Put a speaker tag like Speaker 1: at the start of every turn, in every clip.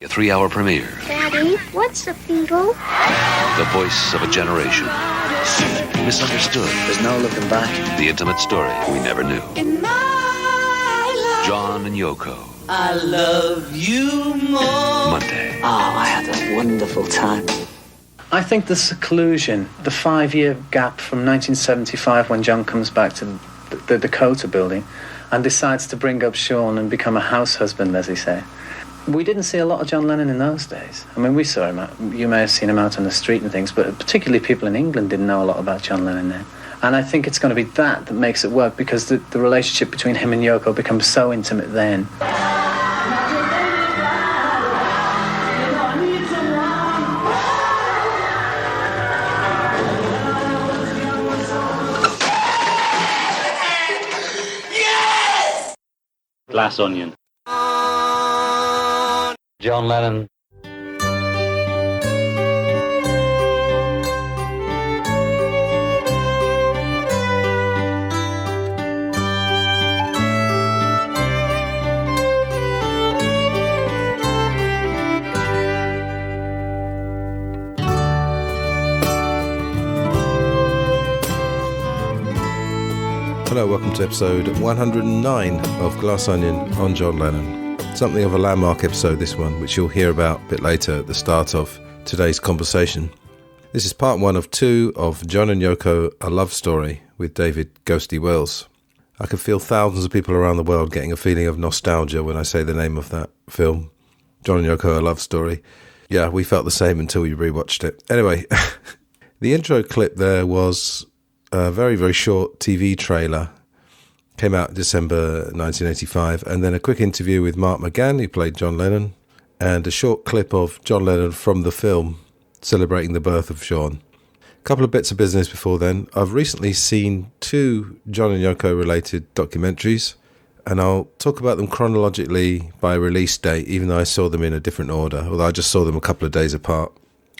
Speaker 1: A 3-hour premiere.
Speaker 2: Daddy, what's a Beatle?
Speaker 1: The voice of a generation. Misunderstood.
Speaker 3: There's no looking back.
Speaker 1: The intimate story we never knew.
Speaker 4: In my life,
Speaker 1: John and Yoko.
Speaker 4: I love you more.
Speaker 1: Monday.
Speaker 3: Oh, I had a wonderful time.
Speaker 5: I think the seclusion, the 5-year gap from 1975 when John comes back to the Dakota building and decides to bring up Sean and become a house husband, as they say. We didn't see a lot of John Lennon in those days. I mean, we saw him out, you may have seen him out on the street and things, but particularly people in England didn't know a lot about John Lennon then. And I think it's going to be that makes it work, because the relationship between him and Yoko becomes so intimate then.
Speaker 4: Yes!
Speaker 6: Glass Onion. John Lennon.
Speaker 7: Hello, welcome to episode 109 of Glass Onion on John Lennon. Something of a landmark episode, this one, which you'll hear about a bit later at the start of today's conversation. This is part 1 of 2 of John and Yoko, A Love Story with David Ghosty Wills. I can feel thousands of people around the world getting a feeling of nostalgia when I say the name of that film, John and Yoko, A Love Story. Yeah, we felt the same until we rewatched it. Anyway, the intro clip there was a very, very short TV trailer. Came out in December 1985, and then a quick interview with Mark McGann, who played John Lennon, and a short clip of John Lennon from the film celebrating the birth of Sean. A couple of bits of business before then. I've recently seen 2 John and Yoko related documentaries, and I'll talk about them chronologically by release date, even though I saw them in a different order, although I just saw them a couple of days apart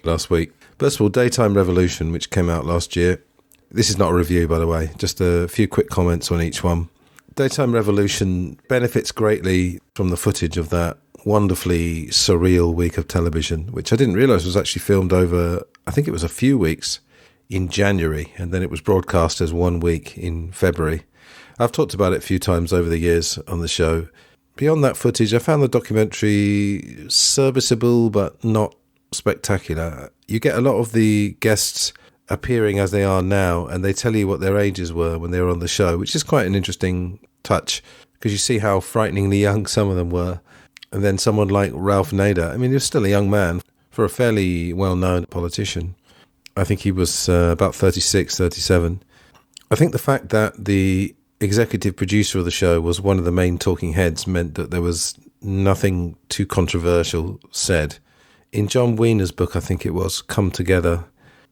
Speaker 7: last week. First of all, Daytime Revolution, which came out last year. This is not a review, by the way, just a few quick comments on each one. Daytime Revolution benefits greatly from the footage of that wonderfully surreal week of television, which I didn't realise was actually filmed over, I think it was a few weeks in January, and then it was broadcast as 1 week in February. I've talked about it a few times over the years on the show. Beyond that footage, I found the documentary serviceable but not spectacular. You get a lot of the guests appearing as they are now, and they tell you what their ages were when they were on the show, which is quite an interesting touch, because you see how frighteningly young some of them were. And then someone like Ralph Nader, I mean, he was still a young man for a fairly well-known politician. I think he was about 36, 37. I think the fact that the executive producer of the show was one of the main talking heads meant that there was nothing too controversial said. In John Wiener's book, I think it was, Come Together,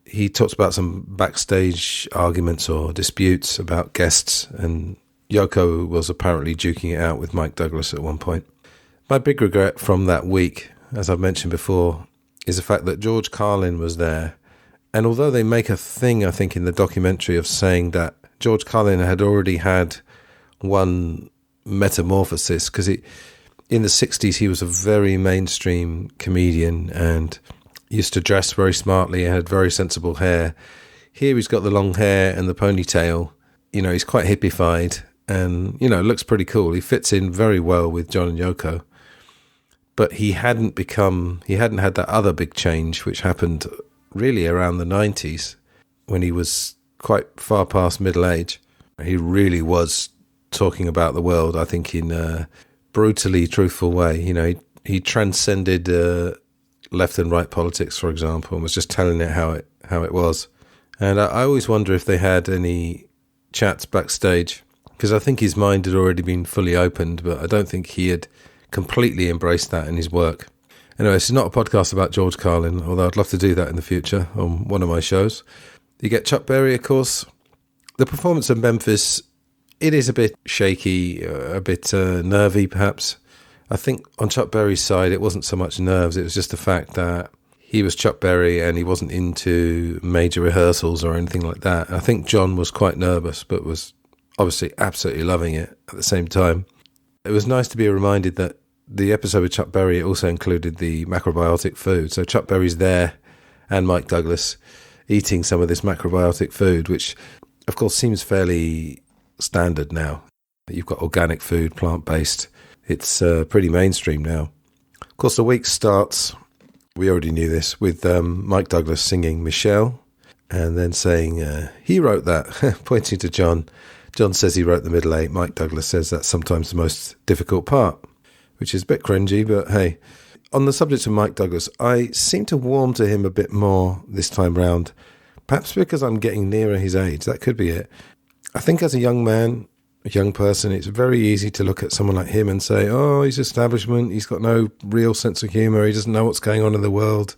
Speaker 7: he talks about some backstage arguments or disputes about guests, and Yoko was apparently duking it out with Mike Douglas at one point. My big regret from that week, as I've mentioned before, is the fact that George Carlin was there. And although they make a thing, I think, in the documentary of saying that George Carlin had already had one metamorphosis, because in the 60s he was a very mainstream comedian and used to dress very smartly and had very sensible hair. Here he's got the long hair and the ponytail. You know, he's quite hippified and, you know, looks pretty cool. He fits in very well with John and Yoko. But he hadn't had that other big change, which happened really around the 90s when he was quite far past middle age. He really was talking about the world, I think, in a brutally truthful way. You know, he transcended left and right politics, for example, and was just telling it how it was. And I always wonder if they had any chats backstage, because I think his mind had already been fully opened, but I don't think he had completely embraced that in his work. Anyway, this is not a podcast about George Carlin, although I'd love to do that in the future on one of my shows. You get Chuck Berry, of course. The performance of Memphis, it is a bit shaky, a bit nervy perhaps. I think on Chuck Berry's side, it wasn't so much nerves, it was just the fact that he was Chuck Berry and he wasn't into major rehearsals or anything like that. I think John was quite nervous, but was obviously absolutely loving it at the same time. It was nice to be reminded that the episode with Chuck Berry also included the macrobiotic food. So Chuck Berry's there and Mike Douglas eating some of this macrobiotic food, which of course seems fairly standard now. You've got organic food, plant-based. It's pretty mainstream now. Of course, the week starts, we already knew this, with Mike Douglas singing Michelle and then saying, he wrote that, pointing to John. John says he wrote the middle eight. Mike Douglas says that's sometimes the most difficult part, which is a bit cringy, but hey. On the subject of Mike Douglas, I seem to warm to him a bit more this time round, perhaps because I'm getting nearer his age. That could be it. I think as a young man, a young person, it's very easy to look at someone like him and say, oh, he's establishment, he's got no real sense of humour, he doesn't know what's going on in the world.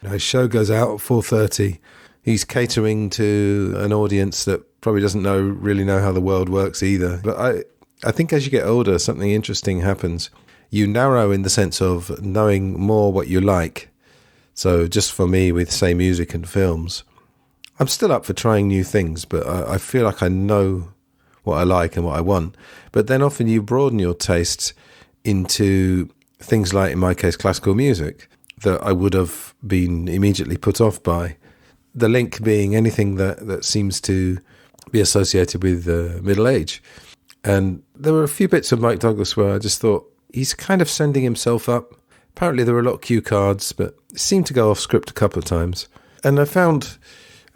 Speaker 7: His show goes out at 4:30. He's catering to an audience that probably doesn't really know how the world works either. But I think as you get older, something interesting happens. You narrow in the sense of knowing more what you like. So just for me with, say, music and films, I'm still up for trying new things, but I feel like I know what I like and what I want. But then often you broaden your tastes into things like, in my case, classical music that I would have been immediately put off by. The link being anything that seems to be associated with middle age. And there were a few bits of Mike Douglas where I just thought, he's kind of sending himself up. Apparently there were a lot of cue cards, but it seemed to go off script a couple of times. And I found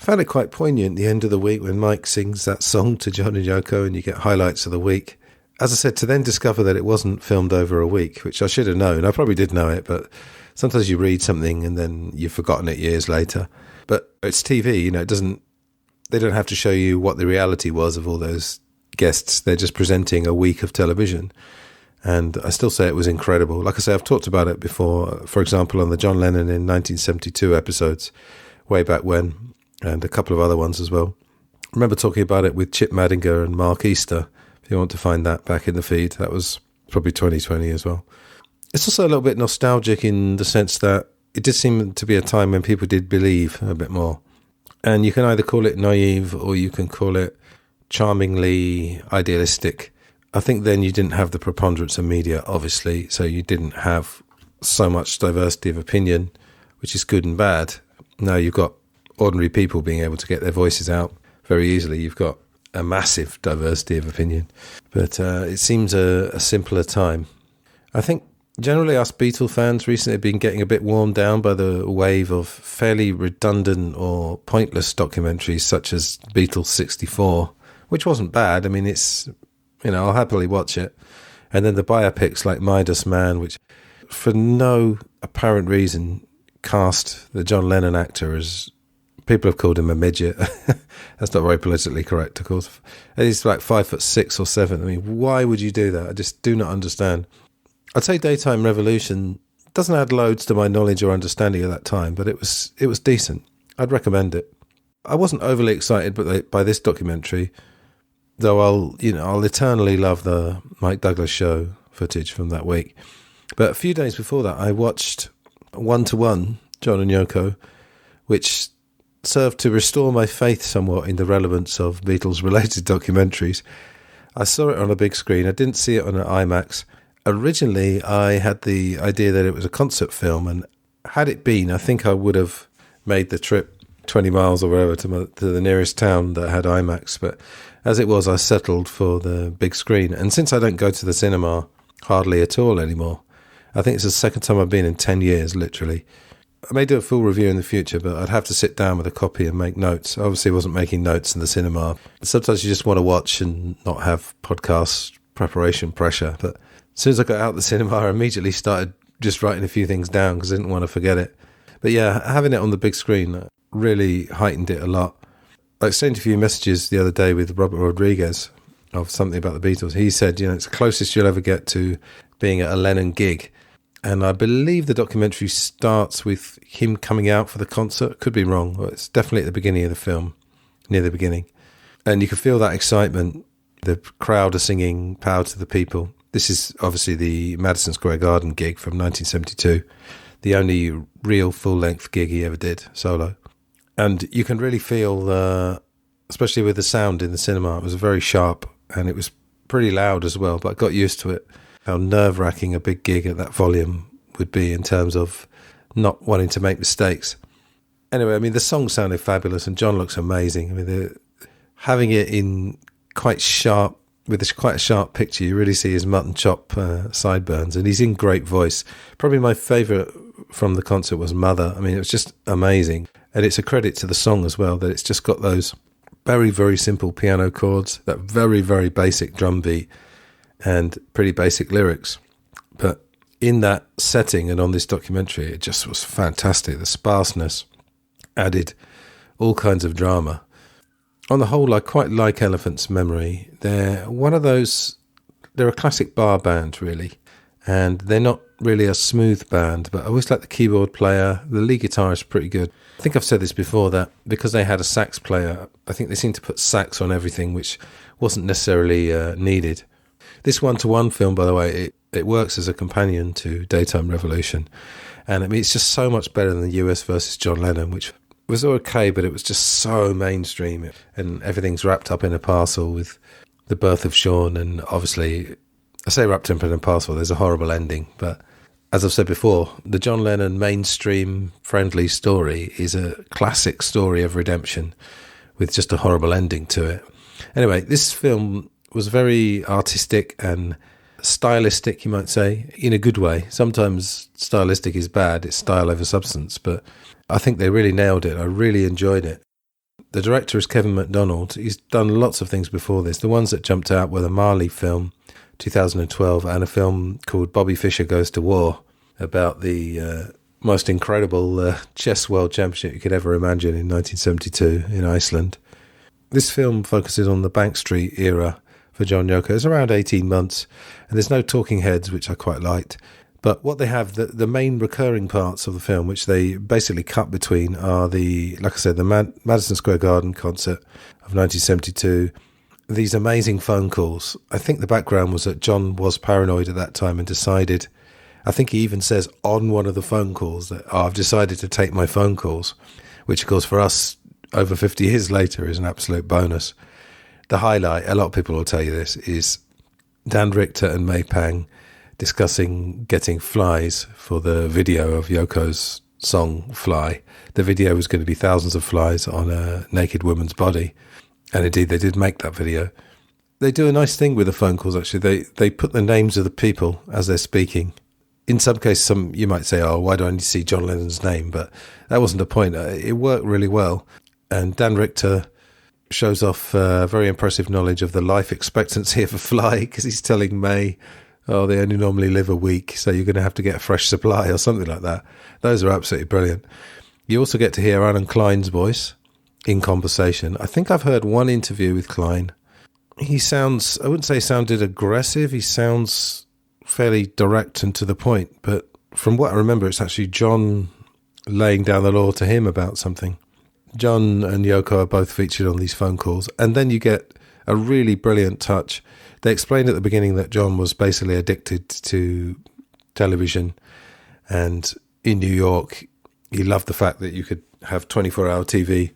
Speaker 7: it quite poignant the end of the week when Mike sings that song to John and Yoko and you get highlights of the week. As I said, to then discover that it wasn't filmed over a week, which I should have known. I probably did know it, but sometimes you read something and then you've forgotten it years later. But it's TV, they don't have to show you what the reality was of all those guests. They're just presenting a week of television. And I still say it was incredible. Like I say, I've talked about it before, for example, on the John Lennon in 1972 episodes, way back when, and a couple of other ones as well. I remember talking about it with Chip Madinger and Mark Easter, if you want to find that back in the feed. That was probably 2020 as well. It's also a little bit nostalgic in the sense that it did seem to be a time when people did believe a bit more. And you can either call it naive or you can call it charmingly idealistic. I think then you didn't have the preponderance of media, obviously, so you didn't have so much diversity of opinion, which is good and bad. Now you've got ordinary people being able to get their voices out very easily. You've got a massive diversity of opinion. But it seems a simpler time. I think generally us Beatle fans recently have been getting a bit worn down by the wave of fairly redundant or pointless documentaries such as Beatles 64, which wasn't bad. I mean, it's... I'll happily watch it. And then the biopics like Midas Man, which for no apparent reason cast the John Lennon actor as, people have called him a midget. That's not very politically correct, of course. And he's like 5'6" or 7. I mean, why would you do that? I just do not understand. I'd say Daytime Revolution doesn't add loads to my knowledge or understanding of that time, but it was decent. I'd recommend it. I wasn't overly excited by this documentary, though I'll eternally love the Mike Douglas show footage from that week. But a few days before that, I watched 1-to-1, John and Yoko, which served to restore my faith somewhat in the relevance of Beatles-related documentaries. I saw it on a big screen. I didn't see it on an IMAX. Originally, I had the idea that it was a concert film, and had it been, I think I would have made the trip 20 miles or wherever to the nearest town that had IMAX, but as it was, I settled for the big screen. And since I don't go to the cinema hardly at all anymore, I think it's the second time I've been in 10 years, literally. I may do a full review in the future, but I'd have to sit down with a copy and make notes. I obviously wasn't making notes in the cinema. Sometimes you just want to watch and not have podcast preparation pressure. But as soon as I got out of the cinema, I immediately started just writing a few things down because I didn't want to forget it. But yeah, having it on the big screen really heightened it a lot. I exchanged a few messages the other day with Robert Rodriguez of something about the Beatles. He said, it's the closest you'll ever get to being at a Lennon gig. And I believe the documentary starts with him coming out for the concert. Could be wrong, but it's definitely at the beginning of the film, near the beginning. And you can feel that excitement. The crowd are singing Power to the People. This is obviously the Madison Square Garden gig from 1972, the only real full-length gig he ever did, solo. And you can really feel, especially with the sound in the cinema, it was very sharp and it was pretty loud as well, but I got used to it. how nerve-wracking a big gig at that volume would be in terms of not wanting to make mistakes. Anyway, I mean, the song sounded fabulous and John looks amazing. I mean, having it in quite a sharp picture, you really see his mutton chop sideburns, and he's in great voice. Probably my favourite from the concert was Mother. I mean, it was just amazing. And it's a credit to the song as well, that it's just got those very, very simple piano chords, that very, very basic drum beat, and pretty basic lyrics. But in that setting and on this documentary, it just was fantastic. The sparseness added all kinds of drama. On the whole, I quite like Elephant's Memory. They're a classic bar band, really. And they're not really a smooth band, but I always like the keyboard player. The lead guitar is pretty good. I think I've said this before, that because they had a sax player, I think they seemed to put sax on everything, which wasn't necessarily needed. This one-to-one film, by the way, it works as a companion to Daytime Revolution. And I mean, it's just so much better than the US versus John Lennon, which was okay, but it was just so mainstream. And everything's wrapped up in a parcel with the birth of Sean. And obviously, I say wrapped up in a parcel, there's a horrible ending. But as I've said before, the John Lennon mainstream friendly story is a classic story of redemption with just a horrible ending to it. Anyway, this film was very artistic and stylistic, you might say, in a good way. Sometimes stylistic is bad, it's style over substance, but I think they really nailed it. I really enjoyed it. The director is Kevin MacDonald. He's done lots of things before this. The ones that jumped out were the Marley film, 2012, and a film called Bobby Fischer Goes to War, about the most incredible chess world championship you could ever imagine in 1972 in Iceland. This film focuses on the Bank Street era for John Yoko. It's around 18 months, and there's no talking heads, which I quite liked. But what they have, the main recurring parts of the film, which they basically cut between, are like I said, the Madison Square Garden concert of 1972, these amazing phone calls. I think the background was that John was paranoid at that time and decided, I think he even says on one of the phone calls that, I've decided to take my phone calls, which of course for us over 50 years later is an absolute bonus. The highlight, a lot of people will tell you this, is Dan Richter and May Pang discussing getting flies for the video of Yoko's song Fly. The video was going to be thousands of flies on a naked woman's body, and indeed they did make that video. They do a nice thing with the phone calls, actually. They put the names of the people as they're speaking. In some cases, you might say, oh, why do I need to see John Lennon's name? But that wasn't the point. It worked really well. And Dan Richter shows off very impressive knowledge of the life expectancy of a fly, because he's telling May, oh, they only normally live a week, so you're going to have to get a fresh supply or something like that. Those are absolutely brilliant. You also get to hear Alan Klein's voice in conversation. I think I've heard one interview with Klein. He sounds, I wouldn't say sounded aggressive, he sounds fairly direct and to the point, but from what I remember, it's actually John laying down the law to him about something. John and Yoko are both featured on these phone calls, and then you get a really brilliant touch. They explained at the beginning that John was basically addicted to television, and in New York he loved the fact that you could have 24-hour TV.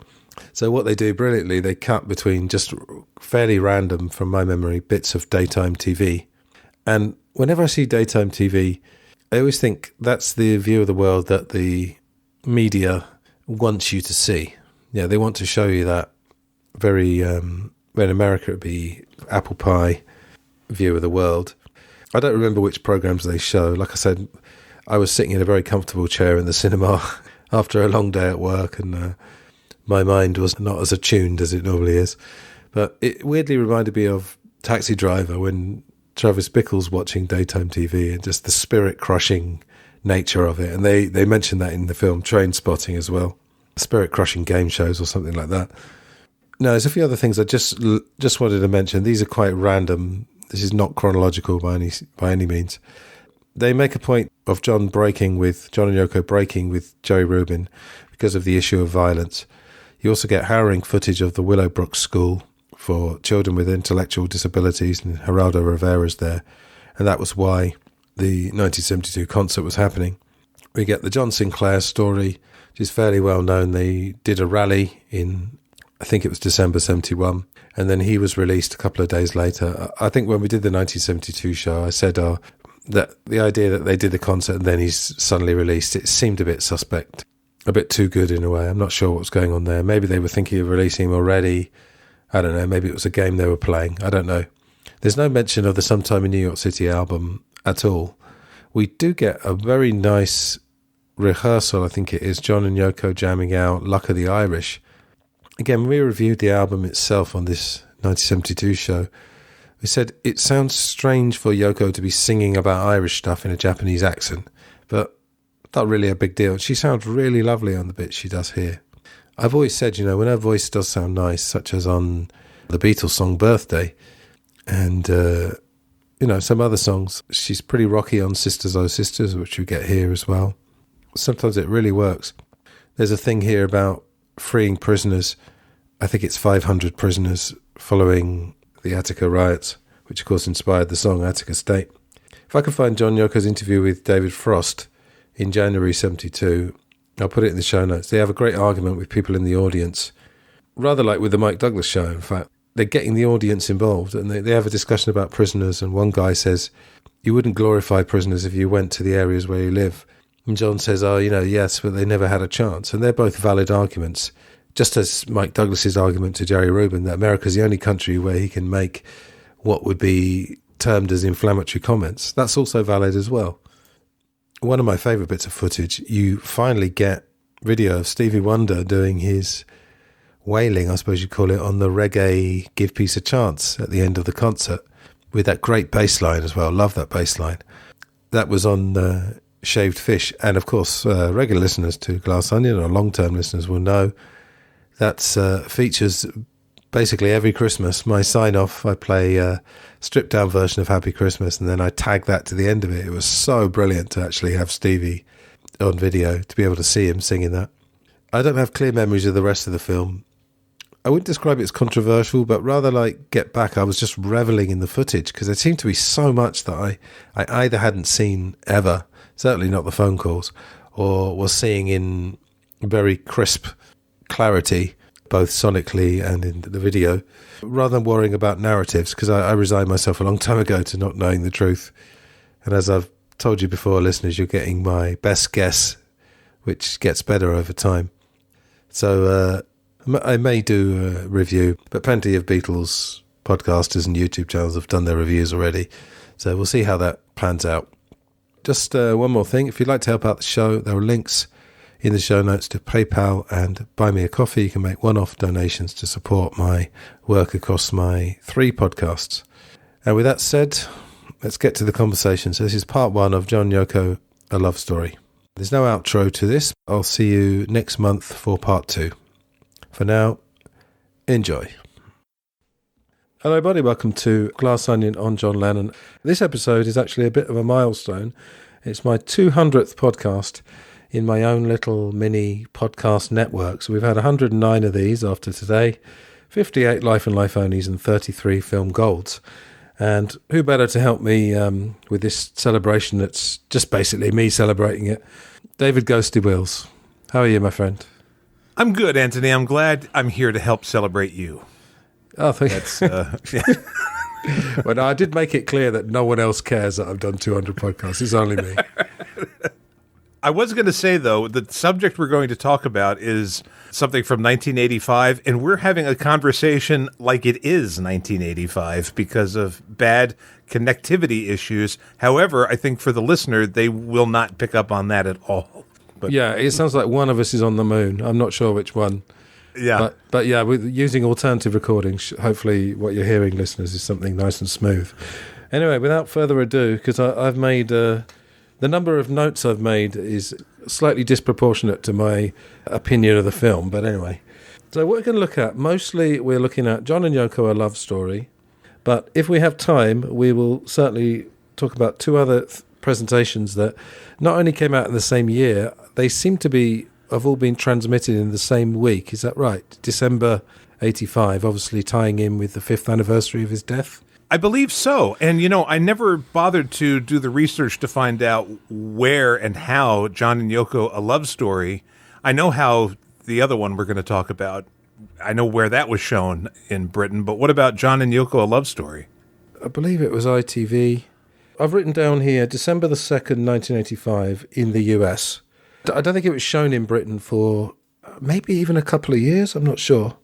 Speaker 7: So what they do brilliantly, they cut between just fairly random, from my memory, bits of daytime TV. And whenever I see daytime TV, I always think that's the view of the world that the media wants you to see. Yeah, they want to show you that very, in America it'd be apple pie view of the world. I don't remember which programs they show. Like I said, I was sitting in a very comfortable chair in the cinema after a long day at work, and my mind was not as attuned as it normally is. But it weirdly reminded me of Taxi Driver, when Travis Bickle's watching daytime TV, and just the spirit-crushing nature of it. And they mentioned that in the film Train Spotting as well. Spirit-crushing game shows or something like that. No, there's a few other things I just wanted to mention. These are quite random. This is not chronological by any means. They make a point of John and Yoko breaking with Jerry Rubin because of the issue of violence. You also get harrowing footage of the Willowbrook School for children with intellectual disabilities, and Geraldo Rivera's there, and that was why the 1972 concert was happening. We get the John Sinclair story, which is fairly well known. They did a rally in, I think it was December 71, and then he was released a couple of days later. I think when we did the 1972 show, I said that the idea that they did the concert and then he's suddenly released, it seemed a bit suspect, a bit too good in a way. I'm not sure what's going on there. Maybe they were thinking of releasing him already. I don't know. Maybe it was a game they were playing. I don't know. There's no mention of the Sometime in New York City album at all. We do get a very nice rehearsal, I think it is, John and Yoko jamming out Luck of the Irish. Again, we reviewed the album itself on this 1972 show. We said it sounds strange for Yoko to be singing about Irish stuff in a Japanese accent, but not really a big deal. She sounds really lovely on the bits she does here. I've always said, when her voice does sound nice, such as on the Beatles song Birthday, and, some other songs, she's pretty rocky on Sisters Oh Sisters, which we get here as well. Sometimes it really works. There's a thing here about freeing prisoners. I think it's 500 prisoners following the Attica riots, which of course inspired the song Attica State. If I can find John Yoko's interview with David Frost in January 72, I'll put it in the show notes. They have a great argument with people in the audience, rather like with the Mike Douglas show, in fact. They're getting the audience involved, and they have a discussion about prisoners, and one guy says, you wouldn't glorify prisoners if you went to the areas where you live. And John says, yes, but they never had a chance. And they're both valid arguments, just as Mike Douglas's argument to Jerry Rubin that America's the only country where he can make what would be termed as inflammatory comments. That's also valid as well. One of my favourite bits of footage, you finally get video of Stevie Wonder doing his wailing, I suppose you'd call it, on the reggae Give Peace a Chance at the end of the concert, with that great bass line as well. Love that bass line. That was on Shaved Fish, and of course regular listeners to Glass Onion or long-term listeners will know that's features basically every Christmas. My sign-off, I play a stripped-down version of Happy Christmas, and then I tag that to the end of it. It was so brilliant to actually have Stevie on video, to be able to see him singing that. I don't have clear memories of the rest of the film. I wouldn't describe it as controversial, but rather like Get Back, I was just reveling in the footage because there seemed to be so much that I either hadn't seen ever, certainly not the phone calls, or was seeing in very crisp clarity, both sonically and in the video, rather than worrying about narratives, because I resigned myself a long time ago to not knowing the truth. And as I've told you before, listeners, you're getting my best guess, which gets better over time. So I may do a review, but plenty of Beatles podcasters and YouTube channels have done their reviews already. So we'll see how that pans out. Just one more thing. If you'd like to help out the show, there are links in the show notes to PayPal and Buy Me a Coffee. You can make one-off donations to support my work across my 3 podcasts. And with that said, let's get to the conversation. So this is part 1 of John Yoko, A Love Story. There's no outro to this. I'll see you next month for part 2. For now, enjoy. Hello, everybody. Welcome to Glass Onion on John Lennon. This episode is actually a bit of a milestone. It's my 200th podcast in my own little mini podcast network. So we've had 109 of these after today, 58 Life and Life Onlys and 33 Film Golds. And who better to help me with this celebration that's just basically me celebrating it? David Ghosty Wills. How are you, my friend?
Speaker 8: I'm good, Antony. I'm glad I'm here to help celebrate you.
Speaker 7: Oh, thank you.
Speaker 8: Yeah.
Speaker 7: Well, no, I did make it clear that no one else cares that I've done 200 podcasts. It's only me.
Speaker 8: I was going to say, though, the subject we're going to talk about is something from 1985, and we're having a conversation like it is 1985 because of bad connectivity issues. However, I think for the listener, they will not pick up on that at all. But
Speaker 7: yeah, it sounds like one of us is on the moon. I'm not sure which one.
Speaker 8: Yeah.
Speaker 7: But yeah, with using alternative recordings, hopefully what you're hearing, listeners, is something nice and smooth. Anyway, without further ado, because I've made... the number of notes I've made is slightly disproportionate to my opinion of the film, but anyway. So what we're going to look at, mostly we're looking at John and Yoko, A Love Story, but if we have time, we will certainly talk about 2 other presentations that not only came out in the same year, they seem to have all been transmitted in the same week. Is that right? December 85, obviously tying in with the 5th anniversary of his death.
Speaker 8: I believe so. And, I never bothered to do the research to find out where and how John and Yoko, A Love Story. I know how the other one we're going to talk about, I know where that was shown in Britain, but what about John and Yoko, A Love Story?
Speaker 7: I believe it was ITV. I've written down here December the 2nd, 1985 in the US. I don't think it was shown in Britain for maybe even a couple of years, I'm not sure.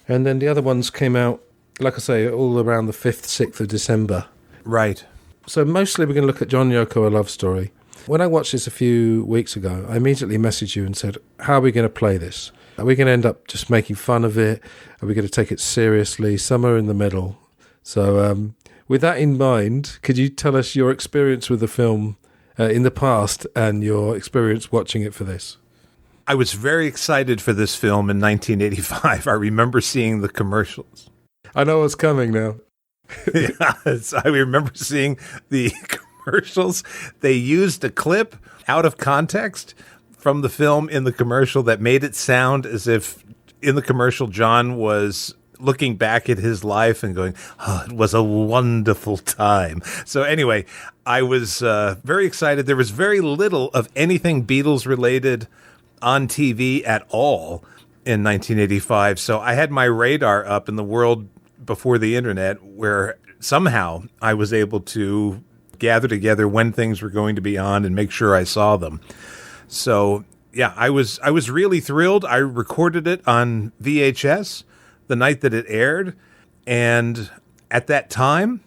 Speaker 7: And then the other ones came out, like I say, all around the 5th, 6th of December.
Speaker 8: Right.
Speaker 7: So mostly we're going to look at John Yoko, A Love Story. When I watched this a few weeks ago, I immediately messaged you and said, how are we going to play this? Are we going to end up just making fun of it? Are we going to take it seriously? Somewhere in the middle. So with that in mind, could you tell us your experience with the film in the past and your experience watching it for this?
Speaker 8: I was very excited for this film in 1985. I remember seeing the commercials.
Speaker 7: I know what's coming now.
Speaker 8: Yes, I remember seeing the commercials. They used a clip out of context from the film in the commercial that made it sound as if in the commercial John was looking back at his life and going, oh, it was a wonderful time. So anyway, I was very excited. There was very little of anything Beatles related on TV at all in 1985. So I had my radar up in the world before the internet, where somehow I was able to gather together when things were going to be on and make sure I saw them. So yeah, I was really thrilled. I recorded it on VHS the night that it aired. And at that time,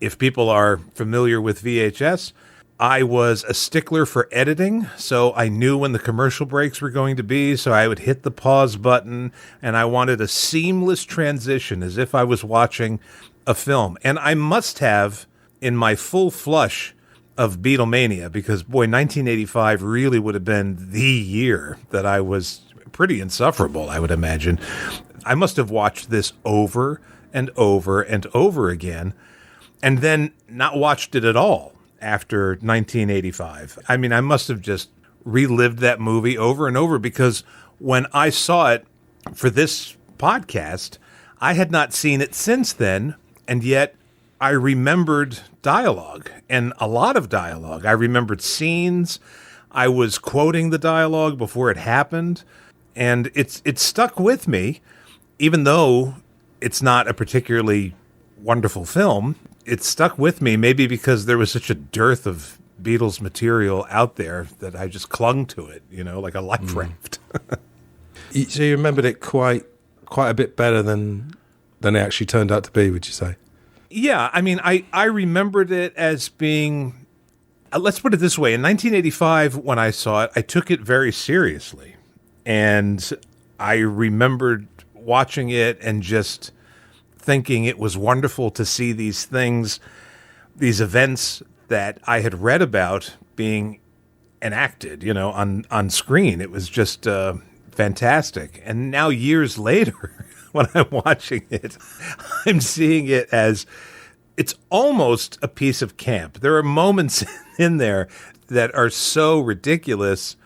Speaker 8: if people are familiar with VHS, I was a stickler for editing, so I knew when the commercial breaks were going to be, so I would hit the pause button, and I wanted a seamless transition as if I was watching a film. And I must have, in my full flush of Beatlemania, because, boy, 1985 really would have been the year that I was pretty insufferable, I would imagine. I must have watched this over and over and over again, and then not watched it at all after 1985. I mean, I must have just relived that movie over and over, because when I saw it for this podcast, I had not seen it since then, and yet I remembered dialogue, and a lot of dialogue. I remembered scenes. I was quoting the dialogue before it happened, and it stuck with me, even though it's not a particularly wonderful film. It stuck with me, maybe because there was such a dearth of Beatles material out there that I just clung to it, like a life raft.
Speaker 7: So you remembered it quite a bit better than it actually turned out to be, would you say?
Speaker 8: Yeah, I mean, I remembered it as being, let's put it this way, in 1985 when I saw it, I took it very seriously. And I remembered watching it and just thinking it was wonderful to see these things, these events that I had read about being enacted, on screen. It was just fantastic. And now years later, when I'm watching it, I'm seeing it as it's almost a piece of camp. There are moments in there that are so ridiculous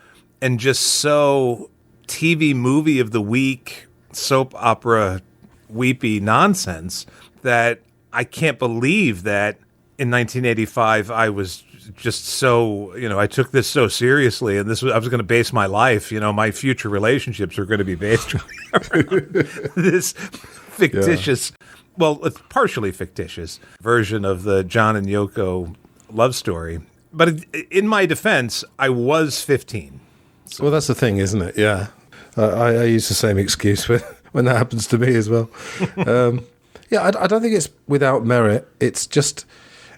Speaker 8: and just so TV movie of the week, soap opera weepy nonsense that I can't believe that in 1985 I was just so, I took this so seriously, and I was going to base my life, my future relationships are going to be based around this fictitious, well, it's partially fictitious version of the John and Yoko love story. But in my defense, I was 15. So.
Speaker 7: Well, that's the thing, isn't it? Yeah. I use the same excuse when that happens to me as well. Yeah, I don't think it's without merit. It's just,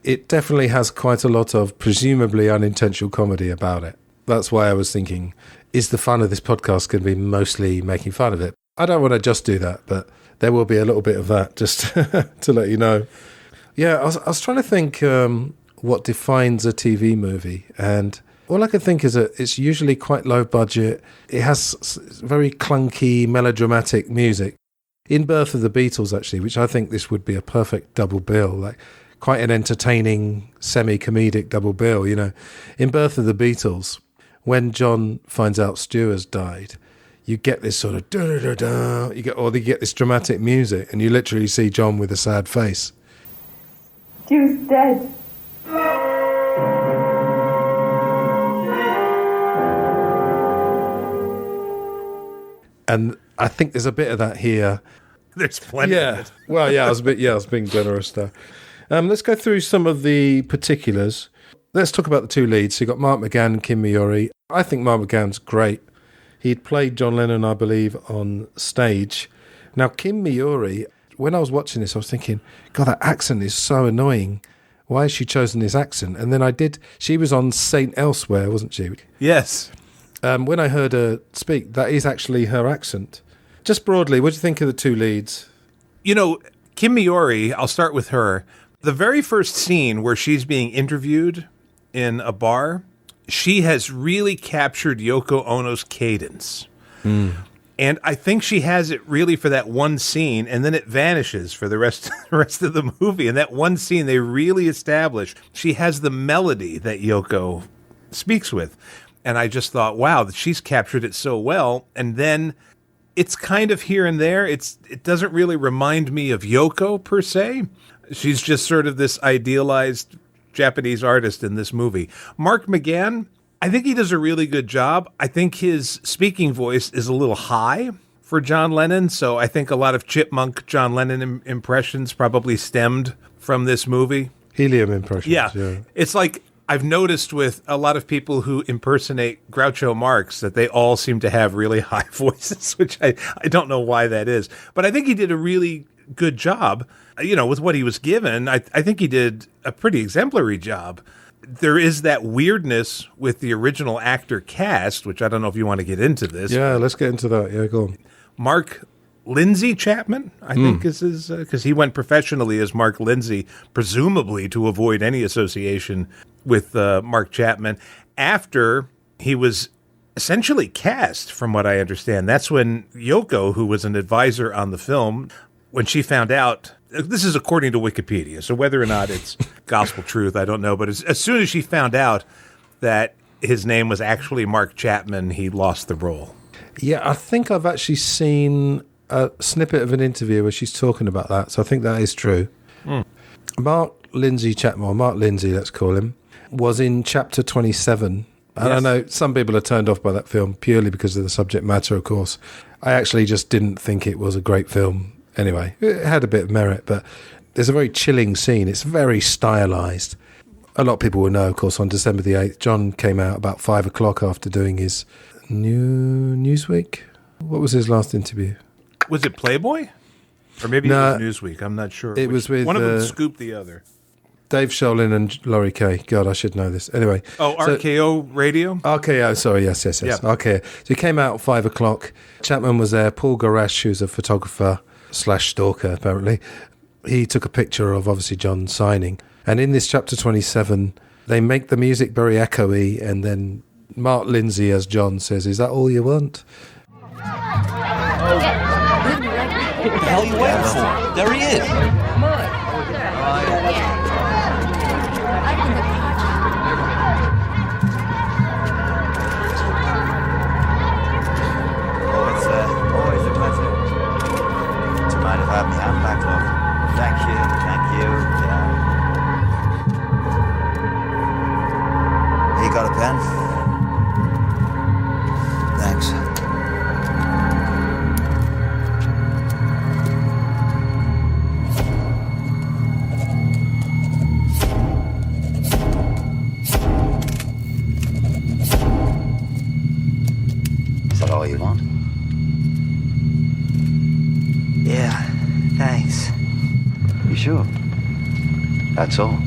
Speaker 7: it definitely has quite a lot of presumably unintentional comedy about it. That's why I was thinking, is the fun of this podcast going to be mostly making fun of it? I don't want to just do that, but there will be a little bit of that, just to let you know. Yeah, I was trying to think what defines a TV movie, and all I can think is that it's usually quite low budget. It has very clunky, melodramatic music. In Birth of the Beatles, actually, which I think this would be a perfect double bill, like quite an entertaining, semi-comedic double bill, In Birth of the Beatles, when John finds out Stu has died, you get this sort of da-da-da-da, you get this dramatic music, and you literally see John with a sad face.
Speaker 9: Stu's dead.
Speaker 7: And I think there's a bit of that here.
Speaker 8: There's plenty of it.
Speaker 7: Well, yeah, I was being generous there. Let's go through some of the particulars. Let's talk about the two leads. So you've got Mark McGann and Kim Miyori. I think Mark McGann's great. He'd played John Lennon, I believe, on stage. Now, Kim Miyori, when I was watching this, I was thinking, God, that accent is so annoying. Why has she chosen this accent? And then she was on Saint Elsewhere, wasn't she?
Speaker 8: Yes.
Speaker 7: When I heard her speak, that is actually her accent. Just broadly, what do you think of the two leads?
Speaker 8: You know, Kim Miyori, I'll start with her. The very first scene where she's being interviewed in a bar, she has really captured Yoko Ono's cadence. And I think she has it really for that one scene, and then it vanishes for the rest of the movie. And that one scene, they really establish she has the melody that Yoko speaks with. And I just thought, wow, she's captured it so well. And then it's kind of here and there. It doesn't really remind me of Yoko, per se. She's just sort of this idealized Japanese artist in this movie. Mark McGann, I think he does a really good job. I think his speaking voice is a little high for John Lennon, so I think a lot of chipmunk John Lennon impressions probably stemmed from this movie.
Speaker 7: Helium impressions.
Speaker 8: Yeah. It's like I've noticed with a lot of people who impersonate Groucho Marx that they all seem to have really high voices, which I don't know why that is. But I think he did a really good job, with what he was given. I think he did a pretty exemplary job. There is that weirdness with the original actor cast, which I don't know if you want to get into this.
Speaker 7: Yeah, let's get into that. Yeah, go on.
Speaker 8: Mark Lindsay Chapman, I think is his, because he went professionally as Mark Lindsay, presumably to avoid any association with Mark Chapman. After he was essentially cast, from what I understand, that's when Yoko, who was an advisor on the film, when she found out, this is according to Wikipedia, so whether or not it's gospel truth, I don't know. But as soon as she found out that his name was actually Mark Chapman, he lost the role.
Speaker 7: Yeah, I think I've actually seen a snippet of an interview where she's talking about that, so I think that is true. Mark Lindsay Chapman, or Mark Lindsay, let's call him, was in Chapter 27. And yes. I know some people are turned off by that film purely because of the subject matter, of course. I actually just didn't think it was a great film. Anyway, it had a bit of merit, but there's a very chilling scene. It's very stylized. A lot of people will know, of course, on December the 8th, John came out about 5 o'clock after doing his Newsweek. What was his last interview?
Speaker 8: Was it Playboy? Or maybe it was Newsweek. I'm not sure.
Speaker 7: It was with...
Speaker 8: One of them scooped the other.
Speaker 7: Dave Sholin and Laurie Kay. God, I should know this. Anyway.
Speaker 8: Oh, RKO Radio?
Speaker 7: RKO, sorry, yes. Yeah. RKO. So he came out at 5 o'clock. Chapman was there. Paul Garash, who's a photographer / stalker, apparently. He took a picture of, obviously, John signing. And in this Chapter 27, they make the music very echoey, and then Mark Lindsay, as John says, "Is that all you want?"
Speaker 1: What the hell are you waiting for? There he is. Come on.
Speaker 10: Always a pleasure to might have had me hand back, love. Thank you. Yeah. You got a pen? Thanks.
Speaker 1: Is that all you want?
Speaker 10: Yeah, thanks.
Speaker 1: You sure? That's all?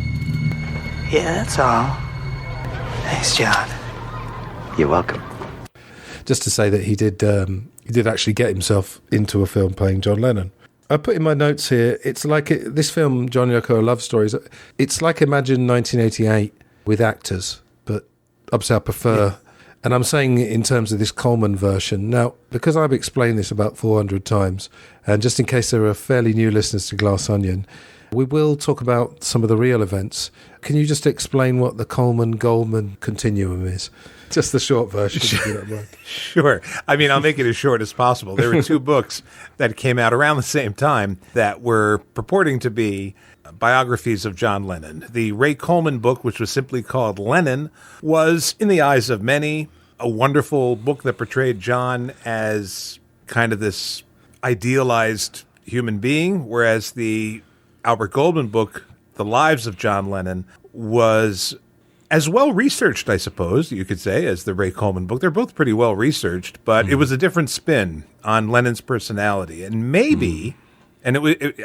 Speaker 10: Yeah, that's all. Thanks, John.
Speaker 1: You're welcome.
Speaker 7: Just to say that he did actually get himself into a film playing John Lennon. I put in my notes here, it's like this film, John Yoko, A Love Story, it's like Imagine 1988 with actors, but obviously I prefer... Yeah. And I'm saying it in terms of this Coleman version. Now, because I've explained this about 400 times, and just in case there are fairly new listeners to Glass Onion, we will talk about some of the real events. Can you just explain what the Goldman Continuum is? Just the short version.
Speaker 8: Sure. I mean, I'll make it as short as possible. There were two books that came out around the same time that were purporting to be biographies of John Lennon. The Ray Coleman book, which was simply called Lennon, was, in the eyes of many, a wonderful book that portrayed John as kind of this idealized human being, whereas the Albert Goldman book the lives of John Lennon was as well researched, I suppose you could say, as the Ray Coleman book. They're both pretty well researched, but it was a different spin on Lennon's personality, and maybe, and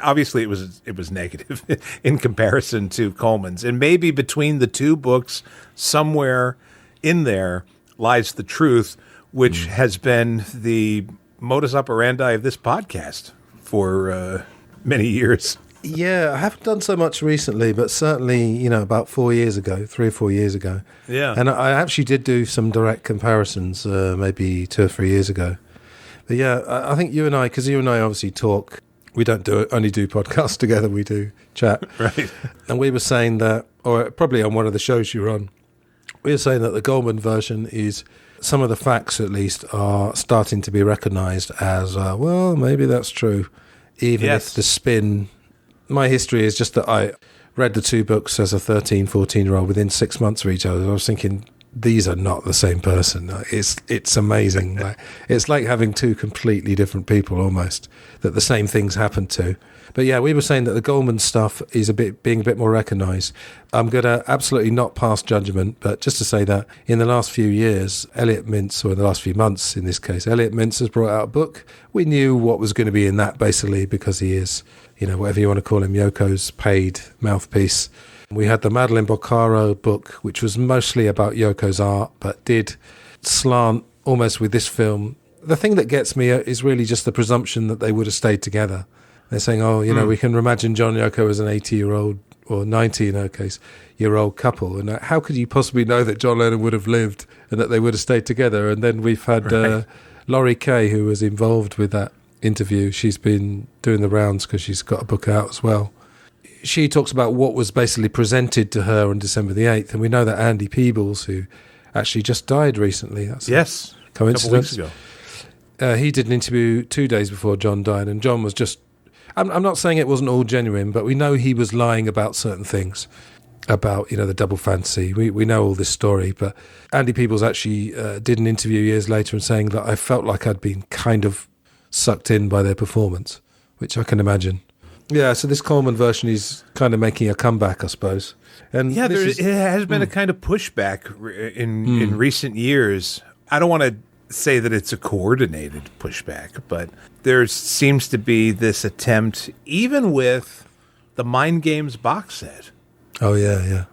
Speaker 8: obviously it was negative in comparison to Coleman's, and maybe between the two books, somewhere in there lies the truth, which has been the modus operandi of this podcast for many years.
Speaker 7: Yeah, I haven't done so much recently, but certainly, about 3 or 4 years ago.
Speaker 8: Yeah.
Speaker 7: And I actually did do some direct comparisons maybe 2 or 3 years ago. But yeah, I think you and I, because you and I obviously talk, we don't only do podcasts together, we do chat.
Speaker 8: Right.
Speaker 7: And we were saying that, or probably on one of the shows you were on, we were saying that the Goldman version is, some of the facts at least are starting to be recognised as, well, maybe that's true, even if the spin... My history is just that I read the two books as a 13, 14-year-old within 6 months of each other. I was thinking, these are not the same person. It's amazing. It's like having two completely different people almost, that the same things happen to. But yeah, we were saying that the Goldman stuff is being a bit more recognised. I'm going to absolutely not pass judgment, but just to say that in the last few years, Elliot Mintz, or in the last few months in this case, Elliot Mintz has brought out a book. We knew what was going to be in that basically because he is, whatever you want to call him, Yoko's paid mouthpiece. We had the Madeline Boccaro book, which was mostly about Yoko's art, but did slant almost with this film. The thing that gets me is really just the presumption that they would have stayed together. They're saying, we can imagine John Yoko as an 80-year-old, or 90 in her case, year-old couple. And how could you possibly know that John Lennon would have lived and that they would have stayed together? And then we've had Laurie Kay, who was involved with that interview. She's been doing the rounds because she's got a book out as well. She talks about what was basically presented to her on December the 8th. And we know that Andy Peebles, who actually just died recently. That's
Speaker 8: yes,
Speaker 7: a coincidence.
Speaker 8: A couple weeks ago.
Speaker 7: He did an interview 2 days before John died, and John was just... I'm not saying it wasn't all genuine, but we know he was lying about certain things, about, the double fantasy. We know all this story, but Andy Peebles actually did an interview years later and saying that I felt like I'd been kind of sucked in by their performance, which I can imagine. Yeah, so this Coleman version is kind of making a comeback, I suppose. And
Speaker 8: yeah, it has been a kind of pushback in recent years. I don't want to say that it's a coordinated pushback, but there seems to be this attempt, even with the Mind Games box set.
Speaker 7: Oh, yeah.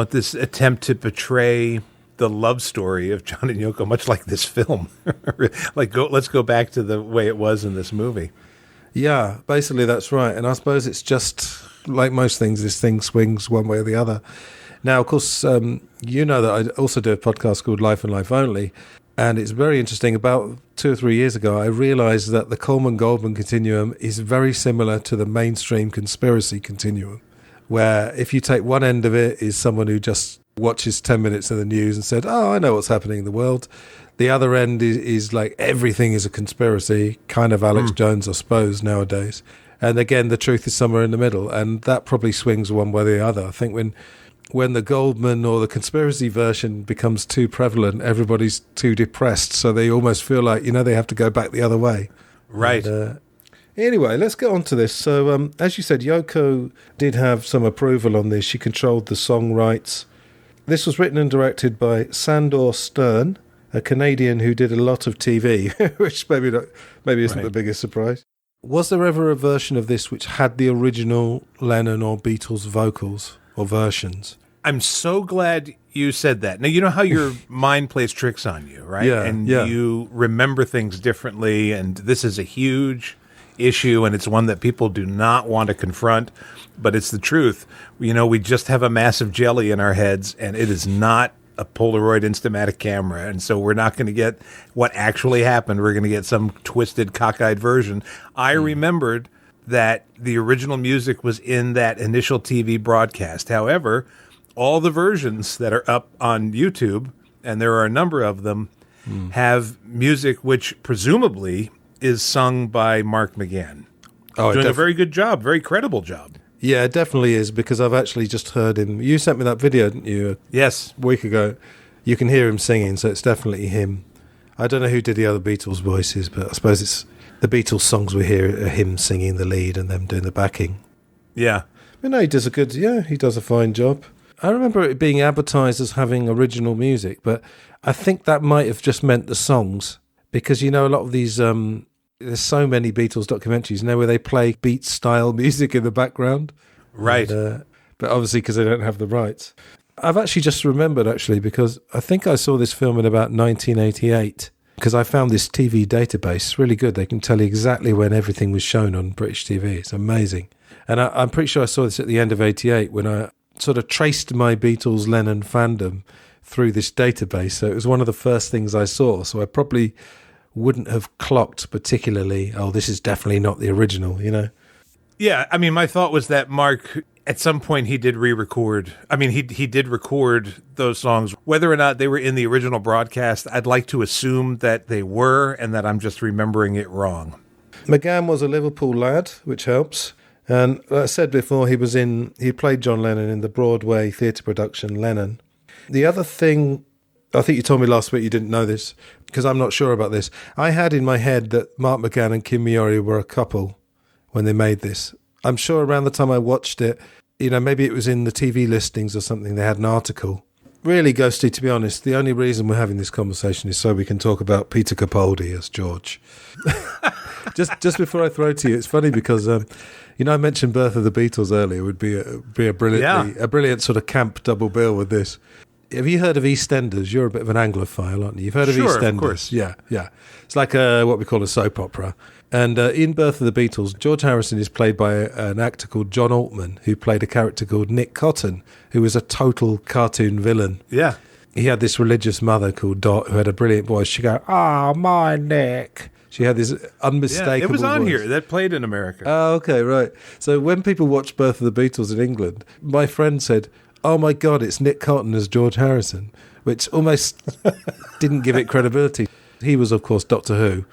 Speaker 8: This attempt to portray the love story of John and Yoko, much like this film. Let's go back to the way it was in this movie.
Speaker 7: Yeah, basically that's right. And I suppose it's just like most things, this thing swings one way or the other. Now, of course, you know that I also do a podcast called Life and Life Only. And it's very interesting. About 2 or 3 years ago, I realized that the Coleman-Goldman continuum is very similar to the mainstream conspiracy continuum, where if you take one end of it is someone who just watches 10 minutes of the news and said, I know what's happening in the world. The other end is like everything is a conspiracy, kind of Alex Jones, I suppose, nowadays. And again, the truth is somewhere in the middle, and that probably swings one way or the other. I think when the Goldman or the conspiracy version becomes too prevalent, everybody's too depressed, so they almost feel like, they have to go back the other way.
Speaker 8: Right.
Speaker 7: And, anyway, let's get on to this. So, as you said, Yoko did have some approval on this. She controlled the song rights. This was written and directed by Sandor Stern, a Canadian who did a lot of TV, which maybe isn't the biggest surprise. Was there ever a version of this which had the original Lennon or Beatles vocals or versions?
Speaker 8: I'm so glad you said that. Now, you know how your mind plays tricks on you, right?
Speaker 7: Yeah,
Speaker 8: and you remember things differently, and this is a huge issue, and it's one that people do not want to confront, but it's the truth. We just have a massive jelly in our heads, and it is not a Polaroid Instamatic camera, and so we're not going to get what actually happened. We're going to get some twisted, cockeyed version. I remembered that the original music was in that initial TV broadcast. However, all the versions that are up on YouTube, and there are a number of them, have music which presumably is sung by Mark McGann. Doing a very good job, very credible job.
Speaker 7: Yeah, it definitely is, because I've actually just heard him. You sent me that video, didn't you?
Speaker 8: Yes.
Speaker 7: A week ago. You can hear him singing, so it's definitely him. I don't know who did the other Beatles voices, but I suppose it's the Beatles songs we hear are him singing the lead and them doing the backing.
Speaker 8: Yeah.
Speaker 7: no, he does he does a fine job. I remember it being advertised as having original music, but I think that might have just meant the songs, because, a lot of these, there's so many Beatles documentaries, where they play beat-style music in the background.
Speaker 8: Right.
Speaker 7: But obviously because they don't have the rights. I've actually just remembered, because I think I saw this film in about 1988, because I found this TV database. It's really good. They can tell you exactly when everything was shown on British TV. It's amazing. And I'm pretty sure I saw this at the end of 88 when I sort of traced my Beatles Lennon fandom through this database. So it was one of the first things I saw. So I probably wouldn't have clocked particularly, this is definitely not the original,
Speaker 8: Yeah, I mean, my thought was that Mark, at some point, he did re-record. I mean, he did record those songs. Whether or not they were in the original broadcast, I'd like to assume that they were, and that I'm just remembering it wrong.
Speaker 7: McGann was a Liverpool lad, which helps. And like I said before, he played John Lennon in the Broadway theatre production Lennon. The other thing, I think you told me last week you didn't know this, because I'm not sure about this. I had in my head that Mark McGann and Kim Miyori were a couple when they made this. I'm sure around the time I watched it, maybe it was in the TV listings or something, they had an article. Really, Ghosty, to be honest, the only reason we're having this conversation is so we can talk about Peter Capaldi as George. Just before I throw to you, it's funny because, I mentioned Birth of the Beatles earlier would be a brilliant sort of camp double bill with this. Have you heard of EastEnders? You're a bit of an Anglophile, aren't you? You've heard of EastEnders? Sure, of course. Yeah. It's like what we call a soap opera. And in Birth of the Beatles, George Harrison is played by an actor called John Altman, who played a character called Nick Cotton, who was a total cartoon villain.
Speaker 8: Yeah.
Speaker 7: He had this religious mother called Dot, who had a brilliant voice. She'd go, my Nick. She had this unmistakable voice.
Speaker 8: It was on here. That played in America.
Speaker 7: Oh, okay, right. So when people watched Birth of the Beatles in England, my friend said, oh my God, it's Nick Cotton as George Harrison, which almost didn't give it credibility. He was, of course, Doctor Who,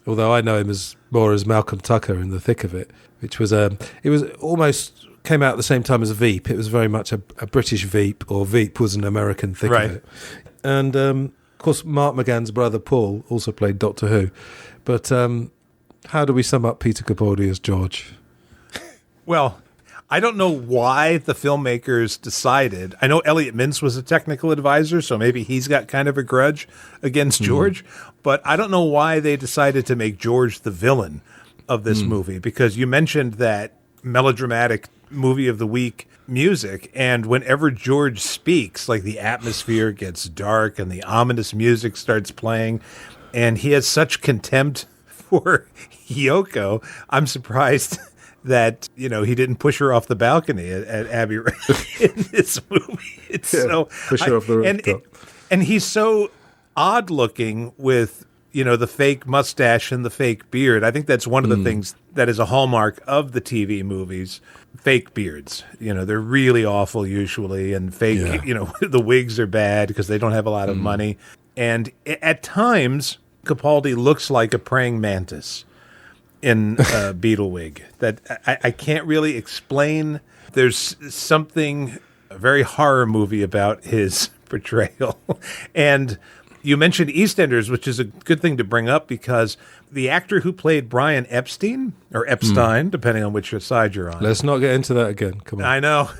Speaker 7: although I know him more as Malcolm Tucker in the thick of it, which was, it was almost came out at the same time as Veep. It was very much a British Veep, or Veep was an American thick of it. And, of course, Mark McGann's brother, Paul, also played Doctor Who. But how do we sum up Peter Capaldi as George?
Speaker 8: Well, I don't know why the filmmakers decided. I know Elliot Mintz was a technical advisor, so maybe he's got kind of a grudge against George. But I don't know why they decided to make George the villain of this movie, because you mentioned that melodramatic movie of the week music, and whenever George speaks, like the atmosphere gets dark and the ominous music starts playing, and he has such contempt for Yoko. I'm surprised that, he didn't push her off the balcony at Abbey Road in this movie. It's
Speaker 7: push her off the rooftop.
Speaker 8: And he's so odd looking with, the fake mustache and the fake beard. I think that's one of the things that is a hallmark of the TV movies. Fake beards, they're really awful usually, and fake, the wigs are bad because they don't have a lot of money. And at times, Capaldi looks like a praying mantis in a beetle wig that I can't really explain. There's something, a very horror movie about his portrayal. And you mentioned EastEnders, which is a good thing to bring up because the actor who played Brian Epstein, or Epstein, depending on which side you're on.
Speaker 7: Let's not get into that again. Come on.
Speaker 8: I know.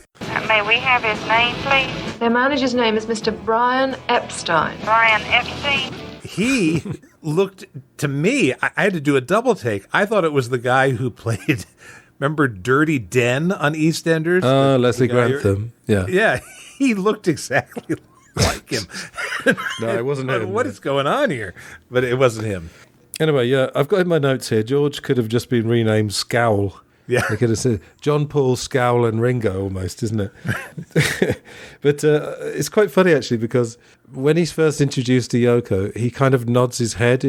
Speaker 11: May we have his name, please?
Speaker 9: Their manager's name is Mr. Brian Epstein.
Speaker 11: Brian Epstein?
Speaker 8: He looked, to me, I had to do a double take. I thought it was the guy who played, remember Dirty Den on EastEnders?
Speaker 7: Leslie Grantham. Yeah.
Speaker 8: Yeah, he looked exactly like him.
Speaker 7: No, it wasn't him.
Speaker 8: What is going on here? But it wasn't him.
Speaker 7: Anyway, yeah, I've got in my notes here, George could have just been renamed Scowl.
Speaker 8: Yeah.
Speaker 7: They could have said John, Paul, Scowl and Ringo almost, isn't it? But it's quite funny, actually, because when he's first introduced to Yoko, he kind of nods his head.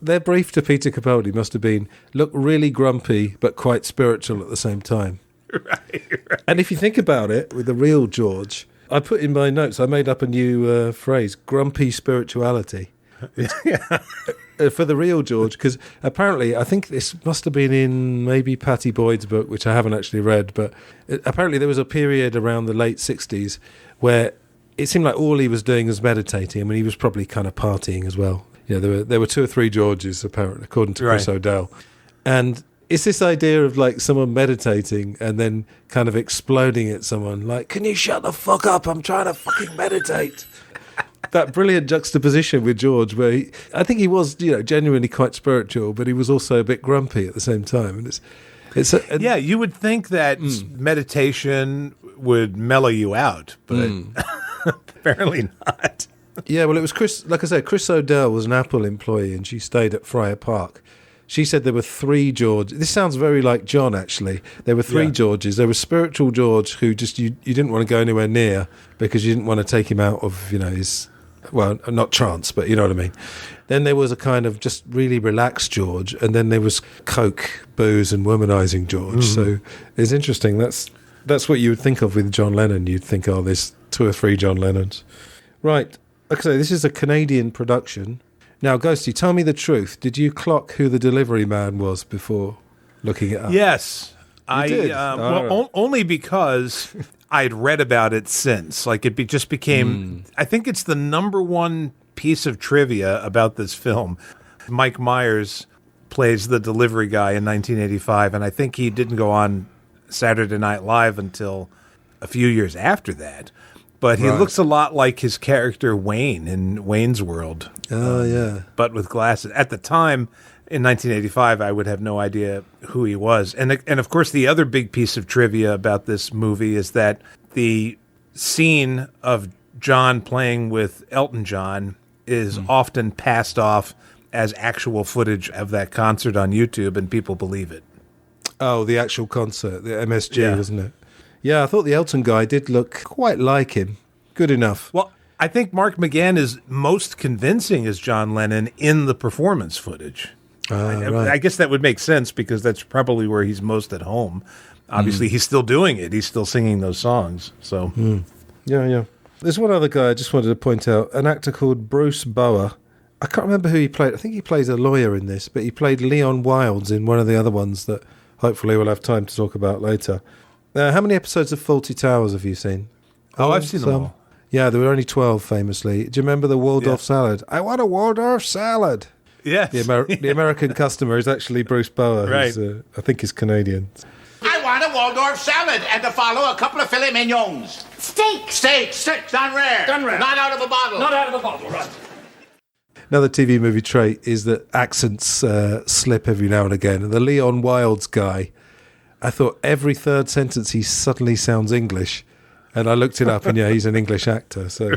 Speaker 7: Their brief to Peter Capaldi must have been, look really grumpy, but quite spiritual at the same time.
Speaker 8: Right.
Speaker 7: And if you think about it, with the real George, I put in my notes, I made up a new phrase, grumpy spirituality.
Speaker 8: Yeah.
Speaker 7: For the real George, because apparently, I think this must have been in maybe Patty Boyd's book, which I haven't actually read, but apparently there was a period around the late 60s where it seemed like all he was doing was meditating. I mean, he was probably kind of partying as well. There were 2 or 3 Georges, apparently, according to Chris O'Dell. And it's this idea of like someone meditating and then kind of exploding at someone like, can you shut the fuck up? I'm trying to fucking meditate. That brilliant juxtaposition with George, where I think he was, genuinely quite spiritual, but he was also a bit grumpy at the same time. And
Speaker 8: yeah, you would think that meditation would mellow you out, but apparently not.
Speaker 7: Yeah, well, it was Chris. Like I said, Chris O'Dell was an Apple employee, and she stayed at Friar Park. She said there were 3 Georges. This sounds very like John, actually. There were 3 Georges. There was spiritual George, who just you didn't want to go anywhere near because you didn't want to take him out of his. Well, not trance, but you know what I mean. Then there was a kind of just really relaxed George, and then there was coke, booze, and womanizing George. So it's interesting. That's what you would think of with John Lennon. You'd think, oh, there's 2 or 3 John Lennons. Right. Okay, this is a Canadian production. Now, Ghosty, tell me the truth. Did you clock who the delivery man was before looking it up?
Speaker 8: Yes. I
Speaker 7: did?
Speaker 8: Only because I'd read about it since. Like, it just became... I think it's the number one piece of trivia about this film. Mike Myers plays the delivery guy in 1985, and I think he didn't go on Saturday Night Live until a few years after that. But he looks a lot like his character Wayne in Wayne's World.
Speaker 7: Oh, yeah.
Speaker 8: But with glasses. At the time, in 1985, I would have no idea who he was. And of course, the other big piece of trivia about this movie is that the scene of John playing with Elton John is often passed off as actual footage of that concert on YouTube, and people believe it.
Speaker 7: Oh, the actual concert, the MSG, wasn't it? Yeah, I thought the Elton guy did look quite like him. Good enough.
Speaker 8: Well, I think Mark McGann is most convincing as John Lennon in the performance footage. I guess that would make sense because that's probably where he's most at home. Obviously, he's still doing it. He's still singing those songs. So,
Speaker 7: Yeah. There's one other guy I just wanted to point out, an actor called Bruce Bower. I can't remember who he played. I think he plays a lawyer in this, but he played Leon Wildes in one of the other ones that hopefully we'll have time to talk about later. How many episodes of Fawlty Towers have you seen?
Speaker 8: Oh, I've seen them all.
Speaker 7: Yeah, there were only 12, famously. Do you remember the Waldorf salad? I want a Waldorf salad.
Speaker 8: Yes.
Speaker 7: The American customer is actually Bruce Bower,
Speaker 8: right.
Speaker 7: who's, I think is Canadian.
Speaker 12: I want a Waldorf salad and to follow a couple of filet mignons. Steak, done rare. Not out of a bottle. Right.
Speaker 7: Another TV movie trait is that accents slip every now and again. And the Leon Wildes guy, I thought every third sentence he suddenly sounds English. And I looked it up, and he's an English actor. So,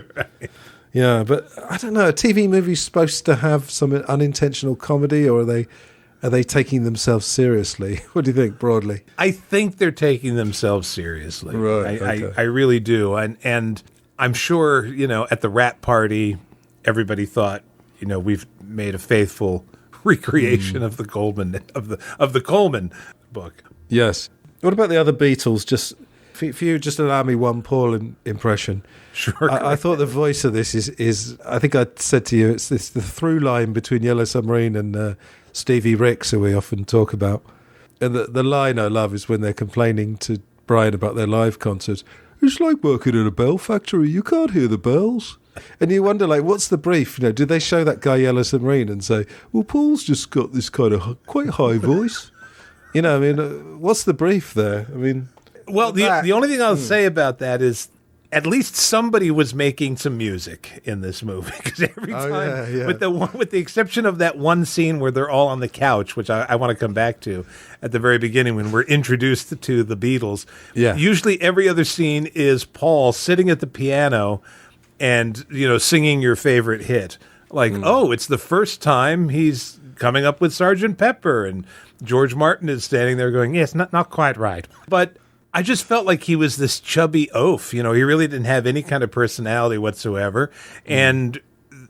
Speaker 7: yeah, but I don't know. A TV movie's supposed to have some unintentional comedy, or are they taking themselves seriously? What do you think, broadly?
Speaker 8: I think they're taking themselves seriously.
Speaker 7: Right.
Speaker 8: I really do. And I'm sure, at the rap party, everybody thought, we've made a faithful recreation of the Goldman of the Coleman book.
Speaker 7: Yes. What about the other Beatles? Just if you just allow me one Paul impression.
Speaker 8: Sure.
Speaker 7: I thought the voice of this is I think I said to you, it's the through line between Yellow Submarine and Stevie Ricks, who we often talk about. And the line I love is when they're complaining to Brian about their live concert. It's like working in a bell factory. You can't hear the bells. And you wonder, what's the brief? Did they show that guy Yellow Submarine and say, well, Paul's just got this kind of quite high voice? What's the brief there?
Speaker 8: Well, the only thing I'll say about that is at least somebody was making some music in this movie, because every time, with the exception of that one scene where they're all on the couch, which I want to come back to at the very beginning when we're introduced to the Beatles.
Speaker 7: Yeah.
Speaker 8: Usually every other scene is Paul sitting at the piano and singing your favorite hit. It's the first time he's coming up with Sgt. Pepper, and George Martin is standing there going, yes, not quite right. But I just felt like he was this chubby oaf. He really didn't have any kind of personality whatsoever. And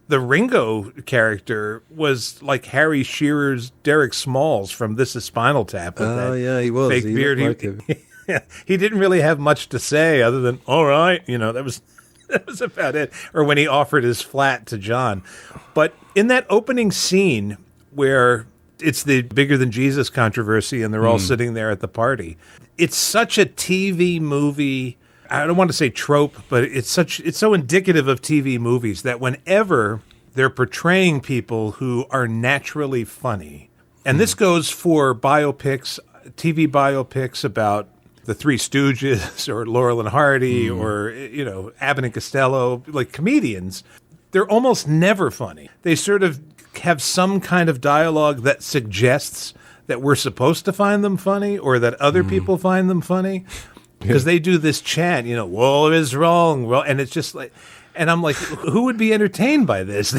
Speaker 8: the Ringo character was like Harry Shearer's Derek Smalls from This Is Spinal Tap.
Speaker 7: Yeah, he was.
Speaker 8: Fake beard. He didn't really have much to say other than, all right, that was about it. Or when he offered his flat to John. But in that opening scene where it's the bigger than Jesus controversy and they're all sitting there at the party, it's such a TV movie. I don't want to say trope, but it's so indicative of TV movies that whenever they're portraying people who are naturally funny, And this goes for biopics, TV biopics about the Three Stooges or Laurel and Hardy or, Abbott and Costello, like comedians. They're almost never funny. They sort of have some kind of dialogue that suggests that we're supposed to find them funny or that other people find them funny. Because they do this chant, "War is wrong," and it's just like, and I'm like, who would be entertained by this?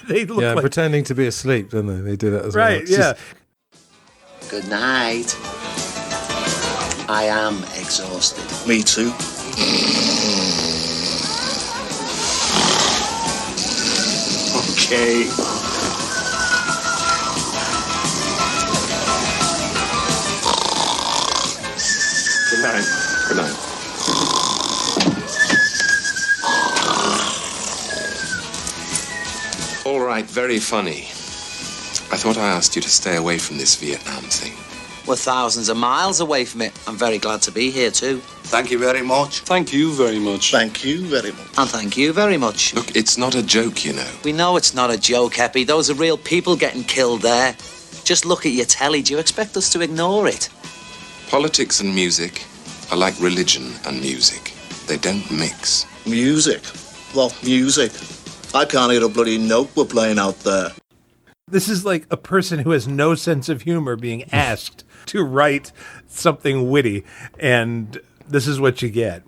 Speaker 8: they look like
Speaker 7: pretending to be asleep, don't they? They do that as well.
Speaker 8: Right, yeah.
Speaker 3: Good night. I am exhausted.
Speaker 13: Me too. Okay.
Speaker 14: Good night. Good night. All right, very funny. I thought I asked you to stay away from this Vietnam thing.
Speaker 3: We're thousands of miles away from it. I'm very glad to be here, too.
Speaker 13: Thank you very much.
Speaker 14: Thank you very much.
Speaker 13: Thank you very much.
Speaker 3: And thank you very much.
Speaker 14: Look, it's not a joke, you know.
Speaker 3: We know it's not a joke, Epi. Those are real people getting killed there. Just look at your telly. Do you expect us to ignore it?
Speaker 14: Politics and music are like religion and music. They don't mix.
Speaker 13: Music? What music? I can't hear a bloody note we're playing out there.
Speaker 8: This is like a person who has no sense of humor being asked to write something witty, and this is what you get.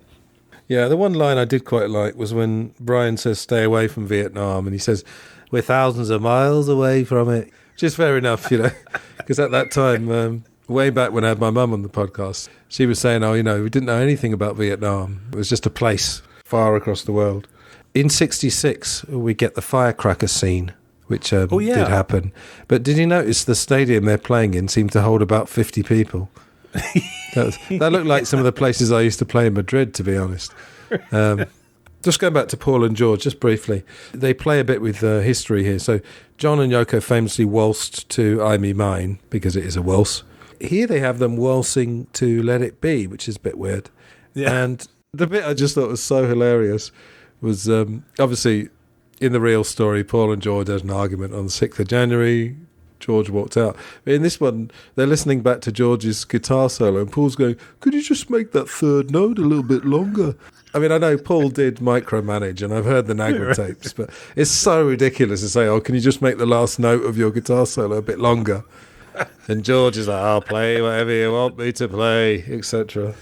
Speaker 7: Yeah, the one line I did quite like was when Brian says, "Stay away from Vietnam," and he says, "We're thousands of miles away from it." Just fair enough, because at that time, way back when I had my mum on the podcast, she was saying, we didn't know anything about Vietnam. It was just a place far across the world. In 1966, we get the firecracker scene, which did happen. But did you notice the stadium they're playing in seemed to hold about 50 people? That looked like some of the places I used to play in Madrid, to be honest. Just going back to Paul and George, just briefly, they play a bit with history here. So John and Yoko famously waltzed to I Me Mine, because it is a waltz. Here they have them waltzing to Let It Be, which is a bit weird. Yeah. And the bit I just thought was so hilarious was obviously in the real story, Paul and George had an argument on the 6th of January. George walked out. But in this one, they're listening back to George's guitar solo, and Paul's going, "Could you just make that third note a little bit longer?" I mean, I know Paul did micromanage, and I've heard the Nagra tapes, but it's so ridiculous to say, "Oh, can you just make the last note of your guitar solo a bit longer?" And George is like, "I'll play whatever you want me to play," etc.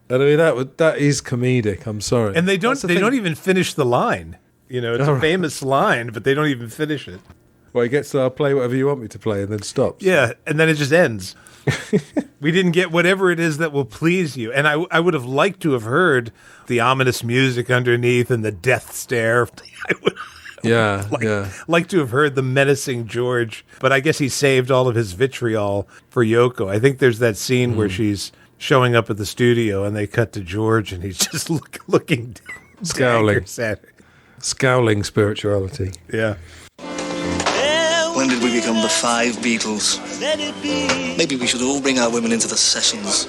Speaker 7: And I mean, that is comedic. I'm sorry.
Speaker 8: And they don't even finish the line. It's a famous line, but they don't even finish it.
Speaker 7: Well, he gets to, "I'll play whatever you want me to play," and then stops.
Speaker 8: Yeah, and then it just ends. We didn't get whatever it is that will please you. And I would have liked to have heard the ominous music underneath and the death stare. I would like to have heard the menacing George. But I guess he saved all of his vitriol for Yoko. I think there's that scene where she's showing up at the studio and they cut to George and he's just looking
Speaker 7: scowling. Scowling spirituality.
Speaker 8: Yeah.
Speaker 13: When did we become the 5 Beatles? Maybe we should all bring our women into the sessions.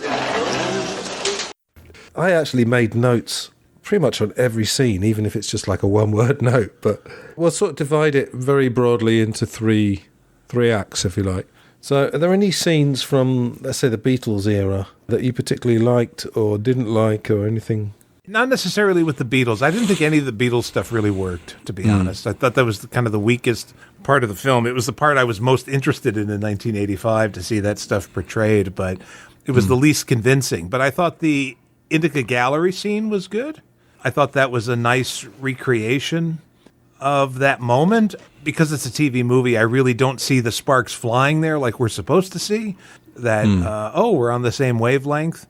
Speaker 7: I actually made notes pretty much on every scene, even if it's just like a one-word note. But we'll sort of divide it very broadly into three acts, if you like. So are there any scenes from, let's say, the Beatles era that you particularly liked or didn't like or anything?
Speaker 8: Not necessarily with the Beatles. I didn't think any of the Beatles stuff really worked, to be honest. I thought that was kind of the weakest part of the film. It was the part I was most interested in 1985 to see that stuff portrayed, but it was the least convincing. But I thought the Indica Gallery scene was good. I thought that was a nice recreation of that moment. Because it's a TV movie, I really don't see the sparks flying there like we're supposed to see. That, we're on the same wavelength.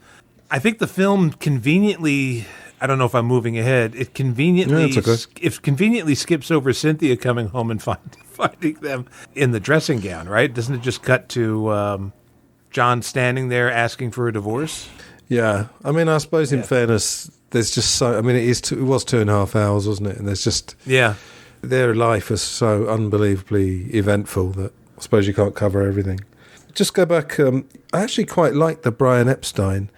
Speaker 8: I think the film conveniently... I don't know if I'm moving ahead. It conveniently skips over Cynthia coming home and finding them in the dressing gown, right? Doesn't it just cut to John standing there asking for a divorce?
Speaker 7: Yeah. I mean, I suppose in fairness, there's just so... I mean, it was 2.5 hours, wasn't it? And there's just...
Speaker 8: Yeah.
Speaker 7: Their life is so unbelievably eventful that I suppose you can't cover everything. Just go back... I actually quite liked the Brian Epstein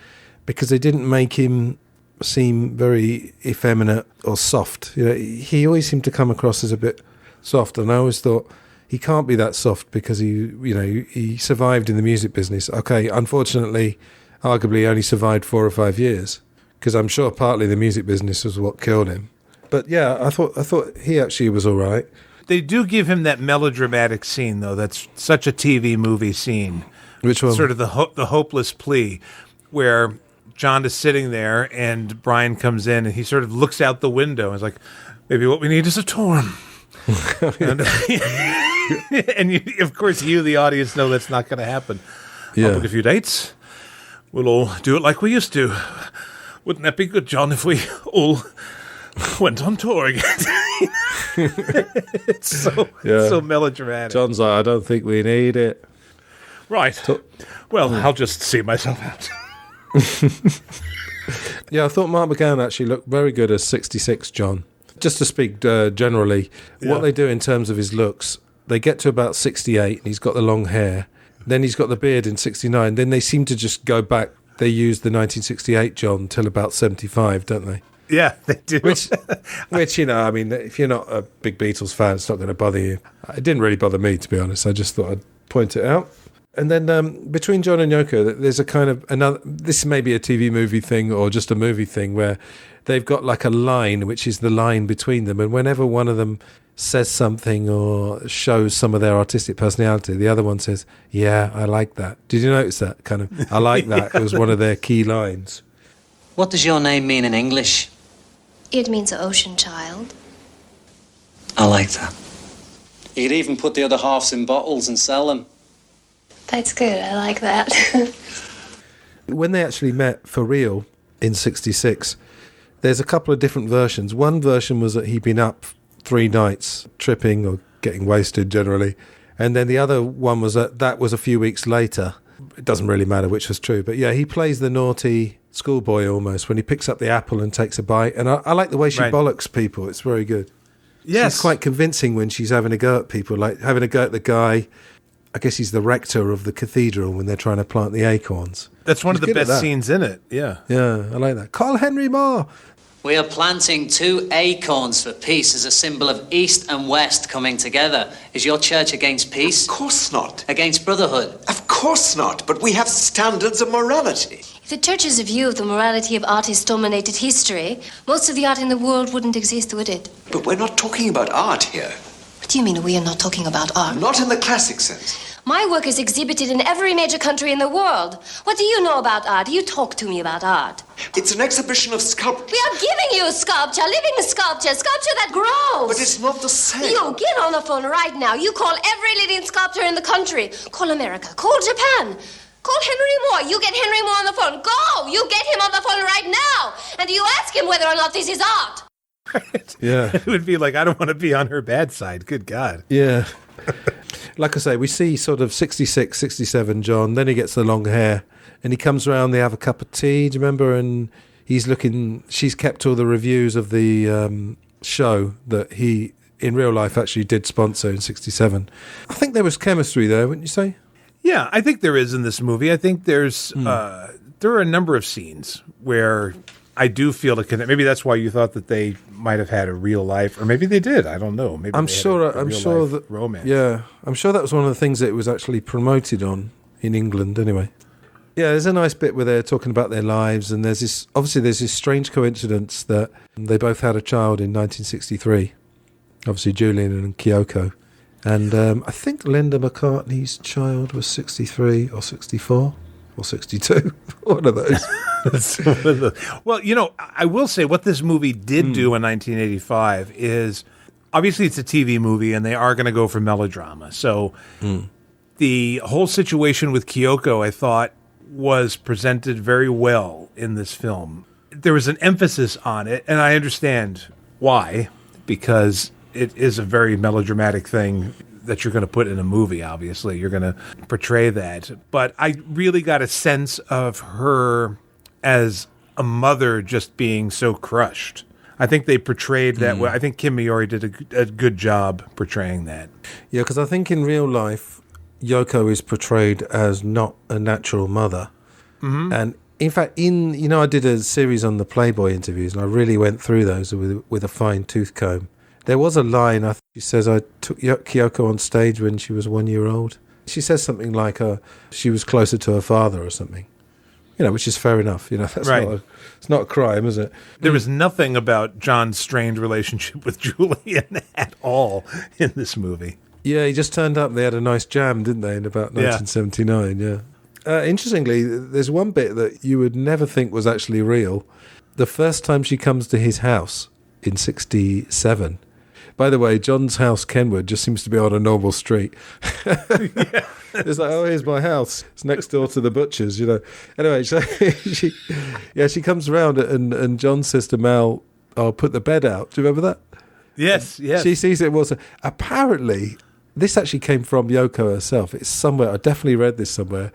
Speaker 7: because they didn't make him seem very effeminate or soft. He always seemed to come across as a bit soft, and I always thought he can't be that soft because he survived in the music business. Okay, unfortunately, arguably only survived 4 or 5 years, because I'm sure partly the music business was what killed him. But yeah, I thought he actually was all right.
Speaker 8: They do give him that melodramatic scene, though. That's such a TV movie scene.
Speaker 7: Which one?
Speaker 8: Sort of the hopeless plea, where John is sitting there and Brian comes in and he sort of looks out the window and is like, maybe what we need is a torn. and of course, the audience, know that's not going to happen.
Speaker 7: Yeah.
Speaker 8: I'll book a few dates. We'll all do it like we used to. Wouldn't that be good, John, if we all went on tour again? It's so melodramatic.
Speaker 7: John's like, I don't think we need it.
Speaker 8: Right. Well, I'll just see myself out.
Speaker 7: Yeah, I thought Mark McGann actually looked very good as 66 John. Just to speak generally, what they do in terms of his looks, they get to about 68 and he's got the long hair. Then he's got the beard in 69. Then they seem to just go back. They use the 1968 John till about 75, don't they?
Speaker 8: Yeah, they do.
Speaker 7: Which, I mean, if you're not a big Beatles fan, it's not going to bother you. It didn't really bother me, to be honest. I just thought I'd point it out. And then between John and Yoko, there's a kind of another. This may be a TV movie thing or just a movie thing where they've got like a line, which is the line between them. And whenever one of them says something or shows some of their artistic personality, the other one says, "Yeah, I like that." Did you notice that? Kind of, I like that. It was one of their key lines.
Speaker 3: What does your name mean in English?
Speaker 15: It means ocean child.
Speaker 3: I like that. You could even put the other halves in bottles and sell them.
Speaker 15: That's good. I like that.
Speaker 7: When they actually met for real in 66, there's a couple of different versions. One version was that he'd been up 3 nights tripping or getting wasted generally. And then the other one was that was a few weeks later. It doesn't really matter which was true. But yeah, he plays the naughty schoolboy almost when he picks up the apple and takes a bite. And I like the way she bollocks people. It's very good.
Speaker 8: Yes.
Speaker 7: She's quite convincing when she's having a go at people, like having a go at the guy. I guess he's the rector of the cathedral when they're trying to plant the acorns.
Speaker 8: That's one of the best scenes in it, yeah.
Speaker 7: Yeah, I like that. Carl Henry Moore.
Speaker 3: We are planting 2 acorns for peace as a symbol of East and West coming together. Is your church against peace?
Speaker 14: Of course not.
Speaker 3: Against brotherhood?
Speaker 14: Of course not, but we have standards of morality.
Speaker 15: If the church's view of the morality of artists dominated history, most of the art in the world wouldn't exist, would it?
Speaker 14: But we're not talking about art here.
Speaker 15: What do you mean we are not talking about art?
Speaker 14: Not in the classic sense.
Speaker 15: My work is exhibited in every major country in the world. What do you know about art? You talk to me about art.
Speaker 14: It's an exhibition of sculpture.
Speaker 15: We are giving you sculpture, living sculpture that grows.
Speaker 14: But it's not the same.
Speaker 15: You get on the phone right now. You call every living sculptor in the country. Call America. Call Japan. Call Henry Moore. You get Henry Moore on the phone. Go! You get him on the phone right now. And you ask him whether or not this is art.
Speaker 7: Yeah.
Speaker 8: It would be like, I don't want to be on her bad side. Good God.
Speaker 7: Yeah. Like I say, we see sort of 66, 67 John, then he gets the long hair, and he comes around, they have a cup of tea, do you remember? And she's kept all the reviews of the show that he, in real life, actually did sponsor in 67. I think there was chemistry there, wouldn't you say?
Speaker 8: Yeah, I think there is in this movie. I think there are a number of scenes where I do feel the connection. Maybe that's why you thought that they might have had a real life, or maybe they did. I don't know. Maybe
Speaker 7: I'm sure that
Speaker 8: romance.
Speaker 7: Yeah, I'm sure that was one of the things that it was actually promoted on in England. Anyway, yeah, there's a nice bit where they're talking about their lives, and there's this strange coincidence that they both had a child in 1963. Obviously, Julian and Kyoko, and I think Linda McCartney's child was 63 or 64. Or 62, one of those.
Speaker 8: Well, I will say what this movie did do in 1985 is, obviously it's a TV movie and they are going to go for melodrama. So the whole situation with Kyoko, I thought, was presented very well in this film. There was an emphasis on it, and I understand why, because it is a very melodramatic thing that you're going to put in a movie, obviously. You're going to portray that. But I really got a sense of her as a mother just being so crushed. I think they portrayed that well. I think Kim Miyori did a good job portraying that.
Speaker 7: Yeah, because I think in real life, Yoko is portrayed as not a natural mother. Mm-hmm. And in fact, I did a series on the Playboy interviews, and I really went through those with a fine-tooth comb. There was a line, I think she says, I took Kyoko on stage when she was 1 year old. She says something like she was closer to her father or something. Which is fair enough. That's
Speaker 8: right.
Speaker 7: It's not a crime, is it?
Speaker 8: There was nothing about John's strained relationship with Julian at all in this movie.
Speaker 7: Yeah, he just turned up. They had a nice jam, didn't they, in about 1979, yeah. Interestingly, there's one bit that you would never think was actually real. The first time she comes to his house in 1967. By the way, John's house, Kenwood, just seems to be on a normal street. It's like, oh, here's my house. It's next door to the butcher's, Anyway, so she comes around and John says to Mal, "I'll put the bed out." Do you remember that?
Speaker 8: Yes.
Speaker 7: She sees it was... Apparently, this actually came from Yoko herself. It's somewhere, I definitely read this somewhere,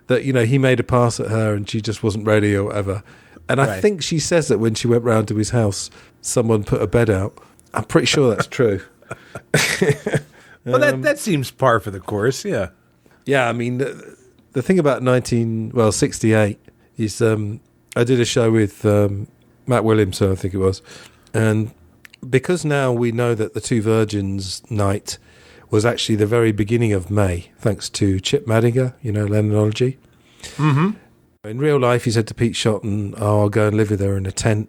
Speaker 7: that, he made a pass at her and she just wasn't ready or whatever. And I think she says that when she went round to his house, someone put a bed out. I'm pretty sure that's true.
Speaker 8: Well, that seems par for the course, yeah.
Speaker 7: Yeah, I mean, the thing about 68 is I did a show with Matt Williamson, I think it was, and because now we know that the Two Virgins night was actually the very beginning of May, thanks to Chip Madinger, Lennonology.
Speaker 8: Mm-hmm.
Speaker 7: In real life, he said to Pete Shotton, "Oh, I'll go and live with her in a tent."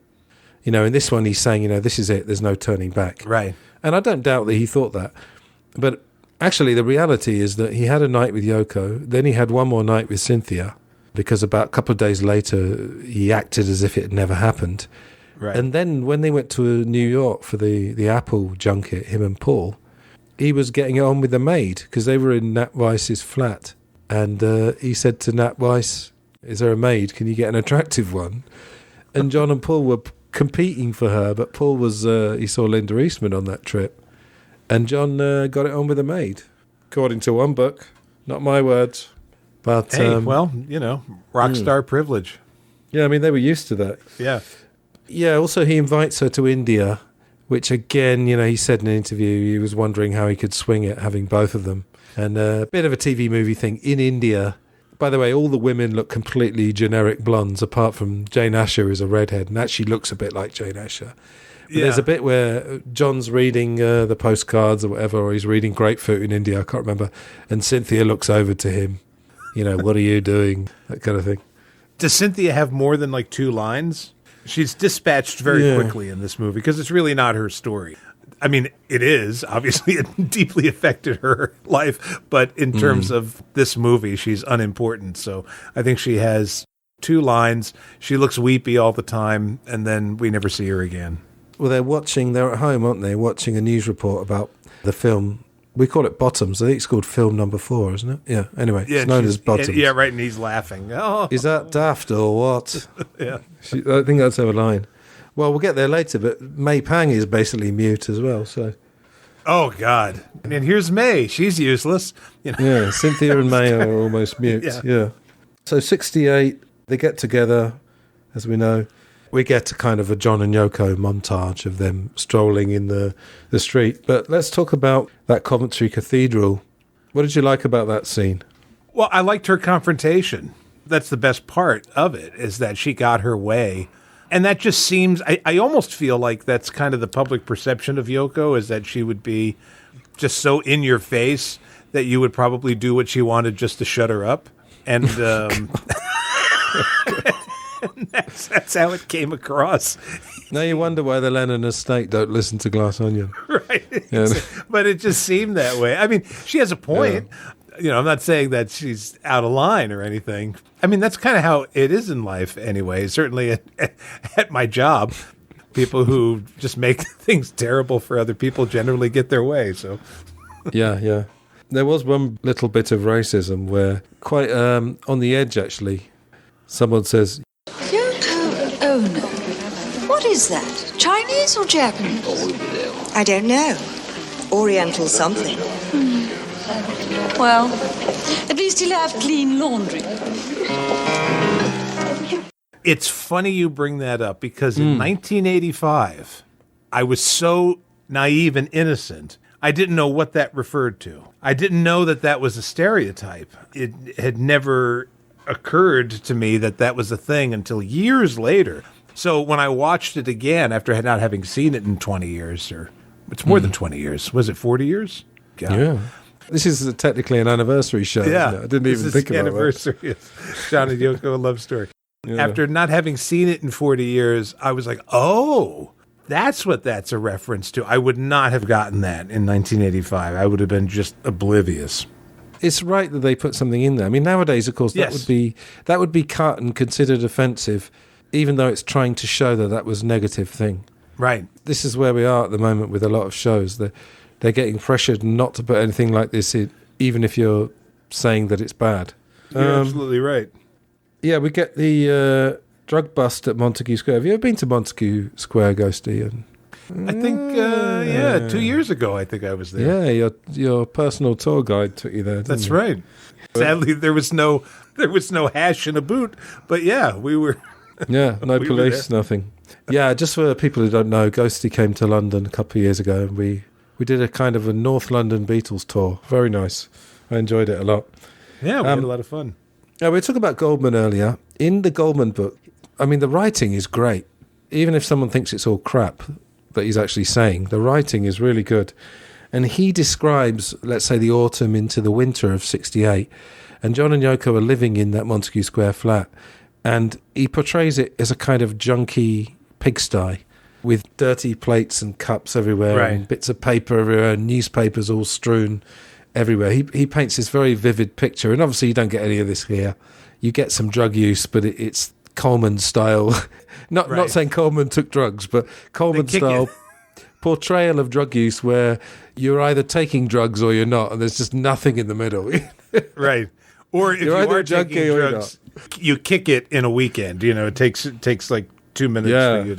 Speaker 7: In this one, he's saying, this is it. There's no turning back.
Speaker 8: Right.
Speaker 7: And I don't doubt that he thought that. But actually, the reality is that he had a night with Yoko. Then he had one more night with Cynthia, because about a couple of days later, he acted as if it had never happened.
Speaker 8: Right.
Speaker 7: And then when they went to New York for the Apple junket, him and Paul, he was getting it on with the maid because they were in Nat Weiss's flat. And he said to Nat Weiss, "Is there a maid? Can you get an attractive one?" And John and Paul were competing for her, but Paul was he saw Linda Eastman on that trip, and John got it on with a maid, according to one book, not my words. But
Speaker 8: hey, rock star privilege.
Speaker 7: Yeah, I mean, they were used to that. Yeah. Also, he invites her to India, which again, he said in an interview he was wondering how he could swing it, having both of them, and a bit of a TV movie thing in India. By the way, all the women look completely generic blondes, apart from Jane Asher, who's a redhead, and actually looks a bit like Jane Asher. But there's a bit where John's reading the postcards or whatever, or he's reading Grapefruit in India, I can't remember, and Cynthia looks over to him, "What are you doing?" That kind of thing.
Speaker 8: Does Cynthia have more than like 2 lines? She's dispatched very quickly in this movie, because it's really not her story. I mean, it is. Obviously, it deeply affected her life. But in terms of this movie, she's unimportant. So I think she has 2 lines. She looks weepy all the time, and then we never see her again.
Speaker 7: Well, they're at home, aren't they, watching a news report about the film. We call it Bottoms. I think it's called film number 4, isn't it? Yeah, anyway, it's known as Bottoms.
Speaker 8: Yeah, right, and he's laughing. Oh.
Speaker 7: Is that daft or what?
Speaker 8: Yeah.
Speaker 7: I think that's her line. Well, we'll get there later, but May Pang is basically mute as well, so...
Speaker 8: Oh, God. And here's May. She's useless.
Speaker 7: Yeah, Cynthia and May are almost mute, yeah. So 68, they get together, as we know. We get a kind of a John and Yoko montage of them strolling in the street. But let's talk about that Coventry Cathedral. What did you like about that scene?
Speaker 8: Well, I liked her confrontation. That's the best part of it, is that she got her way. And that just seems, I almost feel like that's kind of the public perception of Yoko, is that she would be just so in your face that you would probably do what she wanted just to shut her up. And that's how it came across.
Speaker 7: Now you wonder why the Lennon estate don't listen to Glass Onion.
Speaker 8: Right. Yeah. But it just seemed that way. I mean, she has a point. Yeah. I'm not saying that she's out of line or anything. I mean, that's kind of how it is in life anyway. Certainly at my job, people who just make things terrible for other people generally get their way. So,
Speaker 7: yeah. There was one little bit of racism where, quite on the edge actually, someone says,
Speaker 16: Yoko Ono. What is that? Chinese or Japanese?
Speaker 17: I don't know. Oriental something.
Speaker 16: Well, at least he'll have clean laundry.
Speaker 8: It's funny you bring that up, because in 1985, I was so naive and innocent, I didn't know what that referred to. I didn't know that that was a stereotype. It had never occurred to me that that was a thing until years later. So when I watched it again, after not having seen it in 20 years or It's more than 20 years. Was it 40 years? God.
Speaker 7: Yeah. This is technically an anniversary show.
Speaker 8: Yeah.
Speaker 7: Isn't it? I didn't even think about that.
Speaker 8: Anniversary of John and Yoko, a love story.
Speaker 7: Yeah.
Speaker 8: After not having seen it in 40 years, I was like, oh, that's what that's a reference to. I would not have gotten that in 1985. I would have been just oblivious.
Speaker 7: It's right that they put something in there. I mean, nowadays, of course, that would be cut and considered offensive, even though it's trying to show that was a negative thing.
Speaker 8: Right.
Speaker 7: This is where we are at the moment with a lot of shows. They're getting pressured not to put anything like this in, even if you're saying that it's bad.
Speaker 8: You're absolutely right.
Speaker 7: Yeah, we get the drug bust at Montague Square. Have you ever been to Montague Square, Ghosty?
Speaker 8: I think, 2 years ago, I think I was there.
Speaker 7: Yeah, your personal tour guide took you there.
Speaker 8: That's right. Sadly, there was no hash in a boot, but yeah, we were.
Speaker 7: Yeah, no police, nothing. Yeah, just for people who don't know, Ghosty came to London a couple of years ago, and we did a kind of a North London Beatles tour. Very nice. I enjoyed it a lot.
Speaker 8: Yeah, we had a lot of fun.
Speaker 7: We were talking about Goldman earlier. In the Goldman book, I mean, the writing is great. Even if someone thinks it's all crap that he's actually saying, the writing is really good. And he describes, let's say, the autumn into the winter of 68. And John and Yoko are living in that Montague Square flat. And he portrays it as a kind of junky pigsty with dirty plates and cups everywhere,
Speaker 8: right,
Speaker 7: and bits of paper everywhere, and newspapers all strewn everywhere. He paints this very vivid picture. And obviously you don't get any of this here. You get some drug use, but it's Coleman style. Not saying Coleman took drugs, but Coleman style portrayal of drug use where you're either taking drugs or you're not, and there's just nothing in the middle.
Speaker 8: Right. Or if you are taking drugs, you kick it in a weekend. You know, it takes like 2 minutes for you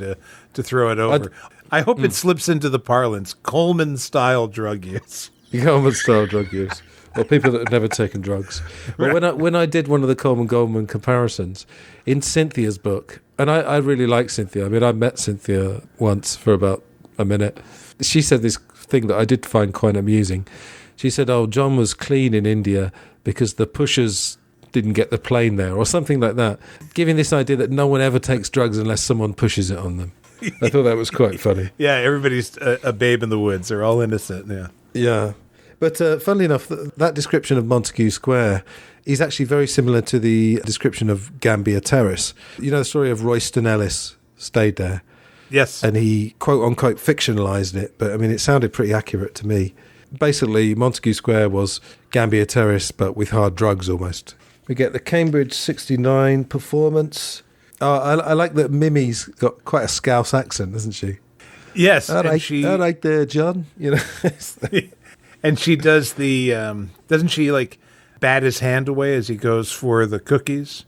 Speaker 8: to throw it over. I hope it slips into the parlance. Coleman style drug use.
Speaker 7: Coleman style drug use. Or people that have never taken drugs. But when I did one of the Coleman Goldman comparisons in Cynthia's book, and I really like Cynthia. I mean, I met Cynthia once for about a minute. She said this thing that I did find quite amusing. She said, John was clean in India because the pushers didn't get the plane there, or something like that, giving this idea that no one ever takes drugs unless someone pushes it on them. I thought that was quite funny.
Speaker 8: Yeah, everybody's a babe in the woods. They're all innocent, yeah.
Speaker 7: Yeah. But funnily enough, that description of Montague Square is actually very similar to the description of Gambier Terrace. You know the story of Royston Ellis stayed there?
Speaker 8: Yes.
Speaker 7: And he, quote-unquote, fictionalised it, but, I mean, it sounded pretty accurate to me. Basically, Montague Square was Gambier Terrace, but with hard drugs almost. We get the Cambridge 69 performance. I like that Mimi's got quite a Scouse accent, doesn't she?
Speaker 8: Yes.
Speaker 7: All right there, John. You know.
Speaker 8: And she does the, doesn't she like bat his hand away as he goes for the cookies?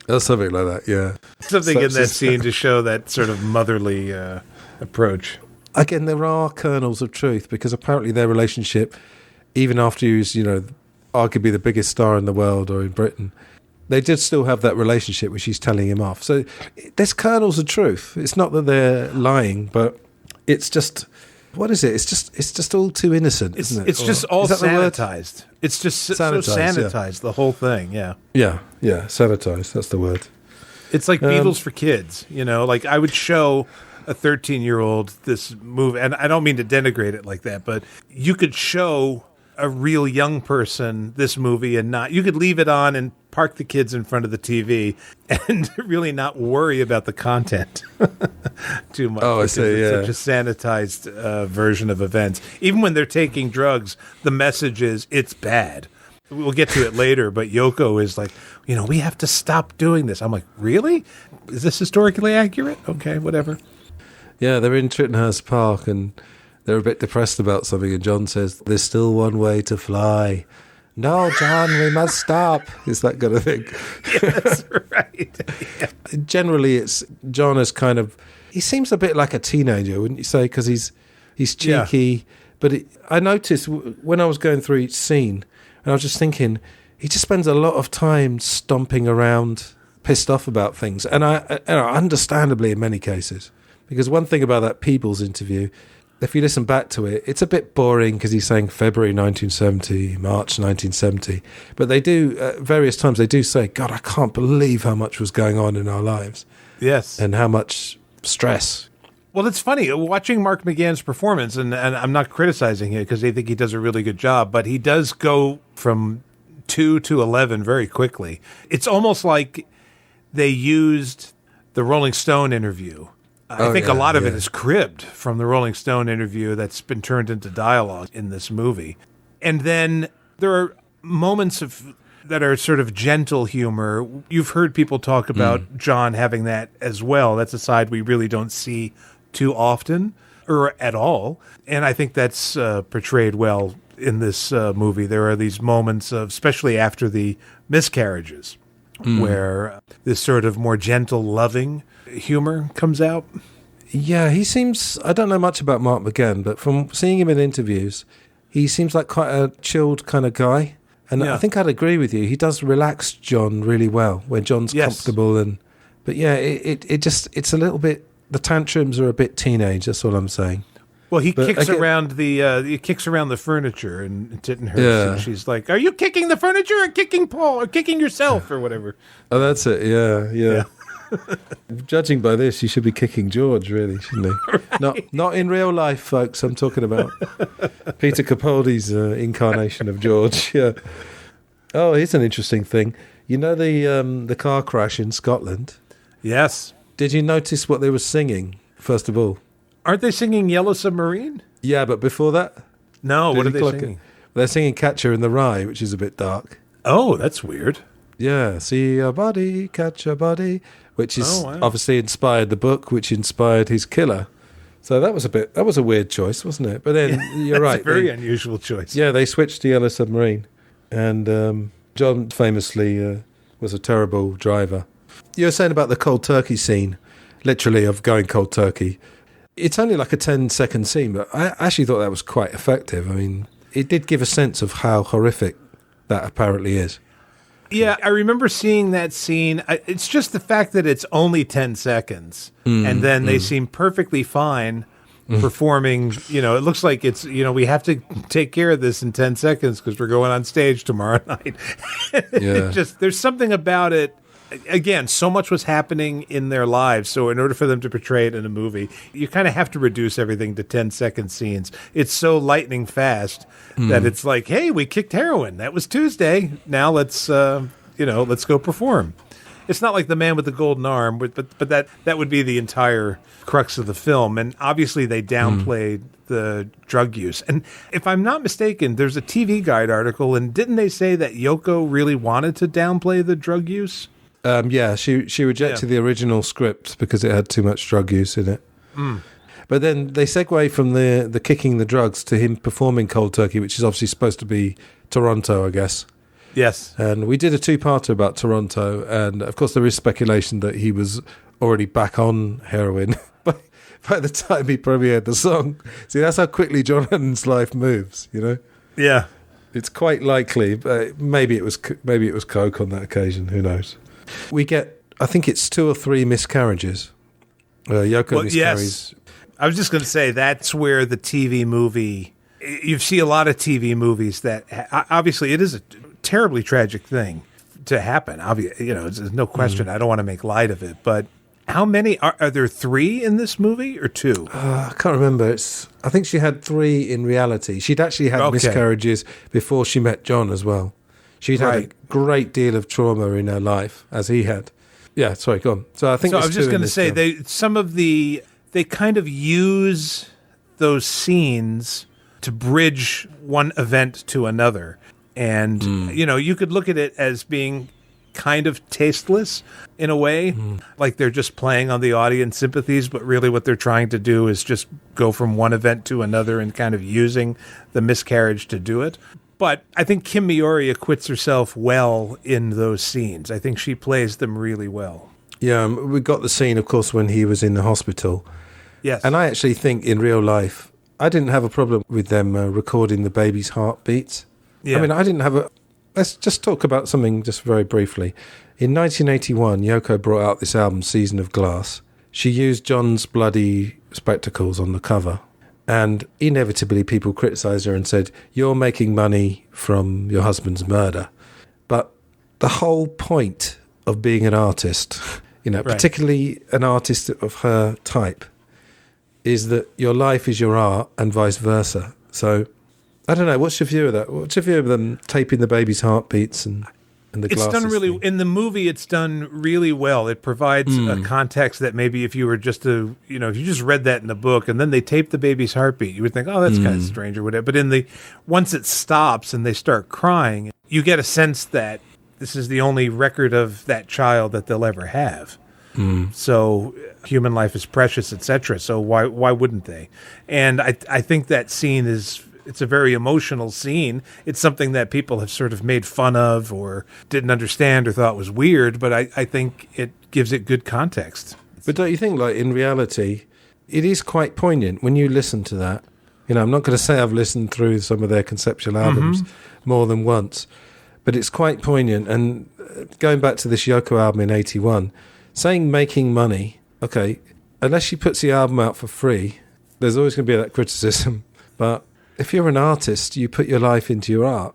Speaker 7: Or something like that, yeah.
Speaker 8: Something in that scene to show that sort of motherly approach.
Speaker 7: Again, there are kernels of truth, because apparently their relationship, even after he was, arguably the biggest star in the world or in Britain, they did still have that relationship where she's telling him off. So there's kernels of truth. It's not that they're lying, but it's just... What is it? It's just all too innocent, isn't it?
Speaker 8: It's just all sanitized. It's just so sanitized, the whole thing, yeah.
Speaker 7: Yeah, sanitized, that's the word.
Speaker 8: It's like Beatles for kids, like I would show a 13-year-old this movie, and I don't mean to denigrate it like that, but you could show a real young person this movie and you could leave it on and park the kids in front of the TV and really not worry about the content too much.
Speaker 7: Oh, I see, yeah.
Speaker 8: Such a sanitized version of events. Even when they're taking drugs, the message is it's bad. We'll get to it later, but Yoko is like, we have to stop doing this. I'm like, really? Is this historically accurate? Okay, whatever.
Speaker 7: Yeah, they're in Trittenhurst Park and they're a bit depressed about something, and John says, there's still one way to fly. No, John, we must stop. It's that kind of thing.
Speaker 8: Yeah, that's right. Yeah.
Speaker 7: Generally, it's John is kind of... He seems a bit like a teenager, wouldn't you say? Because he's cheeky. Yeah. But I noticed when I was going through each scene, and I was just thinking, he just spends a lot of time stomping around, pissed off about things. And I understandably in many cases. Because one thing about that Peebles interview... If you listen back to it, it's a bit boring because he's saying February 1970, March 1970. But they do, at various times, they do say, God, I can't believe how much was going on in our lives.
Speaker 8: Yes.
Speaker 7: And how much stress.
Speaker 8: Well, it's funny watching Mark McGann's performance, and I'm not criticizing him because I think he does a really good job, but he does go from 2 to 11 very quickly. It's almost like they used the Rolling Stone interview. I think a lot of it is cribbed from the Rolling Stone interview that's been turned into dialogue in this movie. And then there are moments that are sort of gentle humor. You've heard people talk about John having that as well. That's a side we really don't see too often or at all. And I think that's portrayed well in this movie. There are these moments of, especially after the miscarriages, where this sort of more gentle, loving humor comes out.
Speaker 7: Yeah, he seems, I don't know much about Mark McGann, but from seeing him in interviews, he seems like quite a chilled kind of guy. And I think I'd agree with you. He does relax John really well when John's comfortable. But yeah, it's a little bit, the tantrums are a bit teenage, that's all I'm saying.
Speaker 8: Well, he kicks around the furniture and Tittenhurst, and she's like, "Are you kicking the furniture or kicking Paul or kicking yourself or whatever?"
Speaker 7: Oh, that's it. Yeah. Judging by this, you should be kicking George, really, shouldn't he? Right. Not in real life, folks. I'm talking about Peter Capaldi's incarnation of George. Yeah. Oh, here's an interesting thing. You know the car crash in Scotland?
Speaker 8: Yes.
Speaker 7: Did you notice what they were singing, first of all?
Speaker 8: Aren't they singing Yellow Submarine?
Speaker 7: Yeah, but before that?
Speaker 8: No, what are they singing?
Speaker 7: They're singing Catcher in the Rye, which is a bit dark.
Speaker 8: Oh, that's weird.
Speaker 7: Yeah, see your body, catch your body, which is obviously inspired the book, which inspired his killer. So that was a weird choice, wasn't it? But then you're right.
Speaker 8: It's a very unusual choice.
Speaker 7: Yeah, they switched to Yellow Submarine. And John famously was a terrible driver. You were saying about the cold turkey scene, literally of going cold turkey. It's only like a 10-second scene, but I actually thought that was quite effective. I mean, it did give a sense of how horrific that apparently is.
Speaker 8: Yeah, I remember seeing that scene. It's just the fact that it's only 10 seconds, and then they seem perfectly fine performing. You know, it looks like it's, we have to take care of this in 10 seconds because we're going on stage tomorrow night. There's something about it. Again, so much was happening in their lives, so in order for them to portray it in a movie, you kind of have to reduce everything to 10-second scenes. It's so lightning fast that it's like, hey, we kicked heroin. That was Tuesday. Now let's go perform. It's not like The Man with the Golden Arm, but that would be the entire crux of the film. And obviously they downplayed the drug use. And if I'm not mistaken, there's a TV Guide article, and didn't they say that Yoko really wanted to downplay the drug use?
Speaker 7: Yeah, she rejected the original script because it had too much drug use in it. But then they segue from the kicking the drugs to him performing Cold Turkey, which is obviously supposed to be Toronto, I guess.
Speaker 8: Yes.
Speaker 7: And we did a two-parter about Toronto, and of course there is speculation that he was already back on heroin by the time he premiered the song. See, that's how quickly John Lennon's life moves,
Speaker 8: Yeah.
Speaker 7: It's quite likely, but maybe it was coke on that occasion, who knows. We get, I think it's 2 or 3 miscarriages. Yoko miscarries.
Speaker 8: Yes. I was just going to say, that's where the TV movie, you see a lot of TV movies that, obviously it is a terribly tragic thing to happen. There's no question. I don't want to make light of it, but how many, are there 3 in this movie or 2?
Speaker 7: I can't remember. I think she had 3 in reality. She'd actually had miscarriages before she met John as well. She'd had a great deal of trauma in her life, as he had. Yeah, sorry, go on. So I was
Speaker 8: just going to say, they kind of use those scenes to bridge one event to another. And, you could look at it as being kind of tasteless in a way, like they're just playing on the audience sympathies, but really what they're trying to do is just go from one event to another and kind of using the miscarriage to do it. But I think Kim Miyori acquits herself well in those scenes. I think she plays them really well.
Speaker 7: Yeah, we got the scene, of course, when he was in the hospital.
Speaker 8: Yes.
Speaker 7: And I actually think in real life, I didn't have a problem with them recording the baby's heartbeats. Yeah. I mean, let's just talk about something just very briefly. In 1981, Yoko brought out this album, Season of Glass. She used John's bloody spectacles on the cover. And inevitably people criticised her and said, you're making money from your husband's murder. But the whole point of being an artist, particularly an artist of her type, is that your life is your art and vice versa. So, I don't know. What's your view of that? What's your view of them taping the baby's heartbeats and the glasses?
Speaker 8: It's done really, in the movie, it's done really well. It provides a context that maybe if you were just if you just read that in the book and then they tape the baby's heartbeat, you would think, oh, that's kind of strange or whatever. But once it stops and they start crying, you get a sense that this is the only record of that child that they'll ever have. So human life is precious, etc. So why wouldn't they? And I think that scene it's a very emotional scene. It's something that people have sort of made fun of or didn't understand or thought was weird, but I think it gives it good context.
Speaker 7: But don't you think, like, in reality, it is quite poignant when you listen to that? I'm not going to say I've listened through some of their conceptual albums more than once, but it's quite poignant. And going back to this Yoko album in 81, saying making money, okay, unless she puts the album out for free, there's always going to be that criticism. But if you're an artist, you put your life into your art.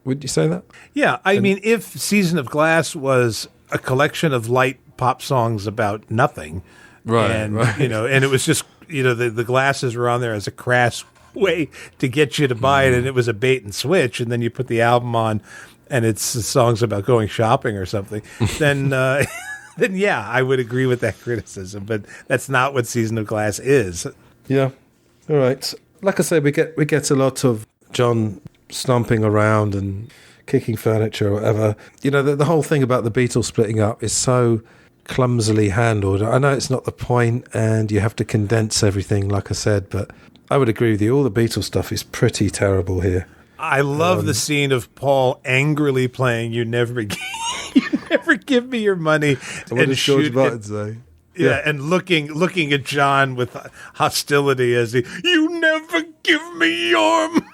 Speaker 7: Would you say that? Yeah,
Speaker 8: I mean, if Season of Glass was a collection of light pop songs about nothing, right, and and it was just the glasses were on there as a crass way to get you to buy it, and it was a bait and switch, and then you put the album on, and it's songs about going shopping or something, then. Then yeah, I would agree with that criticism, but that's not what Season of Glass is.
Speaker 7: Yeah, all right. Like I say, we get a lot of John stomping around and kicking furniture or whatever. The whole thing about the Beatles splitting up is so clumsily handled. I know it's not the point, and you have to condense everything, like I said, but I would agree with you. All the Beatles stuff is pretty terrible here.
Speaker 8: I love the scene of Paul angrily playing "You Never Give Me Your Money."
Speaker 7: What does George Martin say?
Speaker 8: Yeah, and looking at John with hostility as you never give me your money.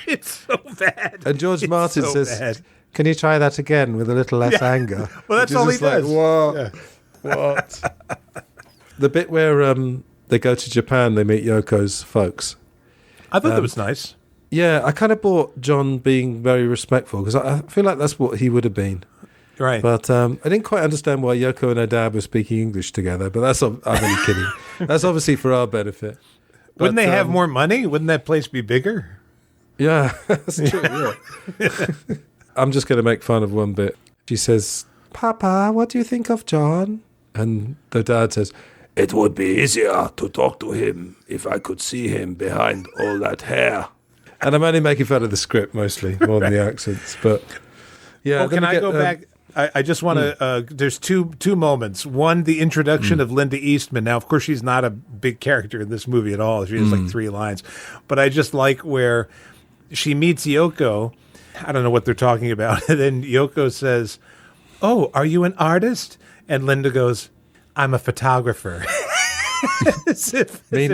Speaker 8: It's so bad.
Speaker 7: And George Martin says, bad. Can you try that again with a little less anger?
Speaker 8: Well, that's all he does.
Speaker 7: What? The bit where they go to Japan, they meet Yoko's folks.
Speaker 8: I thought that was nice.
Speaker 7: Yeah, I kind of bought John being very respectful because I feel like that's what he would have been.
Speaker 8: Right.
Speaker 7: But I didn't quite understand why Yoko and her dad were speaking English together, but I'm only kidding. That's obviously for our benefit. But,
Speaker 8: wouldn't they have more money? Wouldn't that place be bigger?
Speaker 7: Yeah, that's true, yeah. I'm just going to make fun of one bit. She says, Papa, what do you think of John? And the dad says, it would be easier to talk to him if I could see him behind all that hair. And I'm only making fun of the script mostly, more than the accents. But yeah,
Speaker 8: well, can I go back? I just want to. There's two moments. One, the introduction of Linda Eastman. Now, of course, she's not a big character in this movie at all. She has like 3 lines, but I just like where she meets Yoko. I don't know what they're talking about, and then Yoko says, "Oh, are you an artist?" And Linda goes, "I'm a photographer."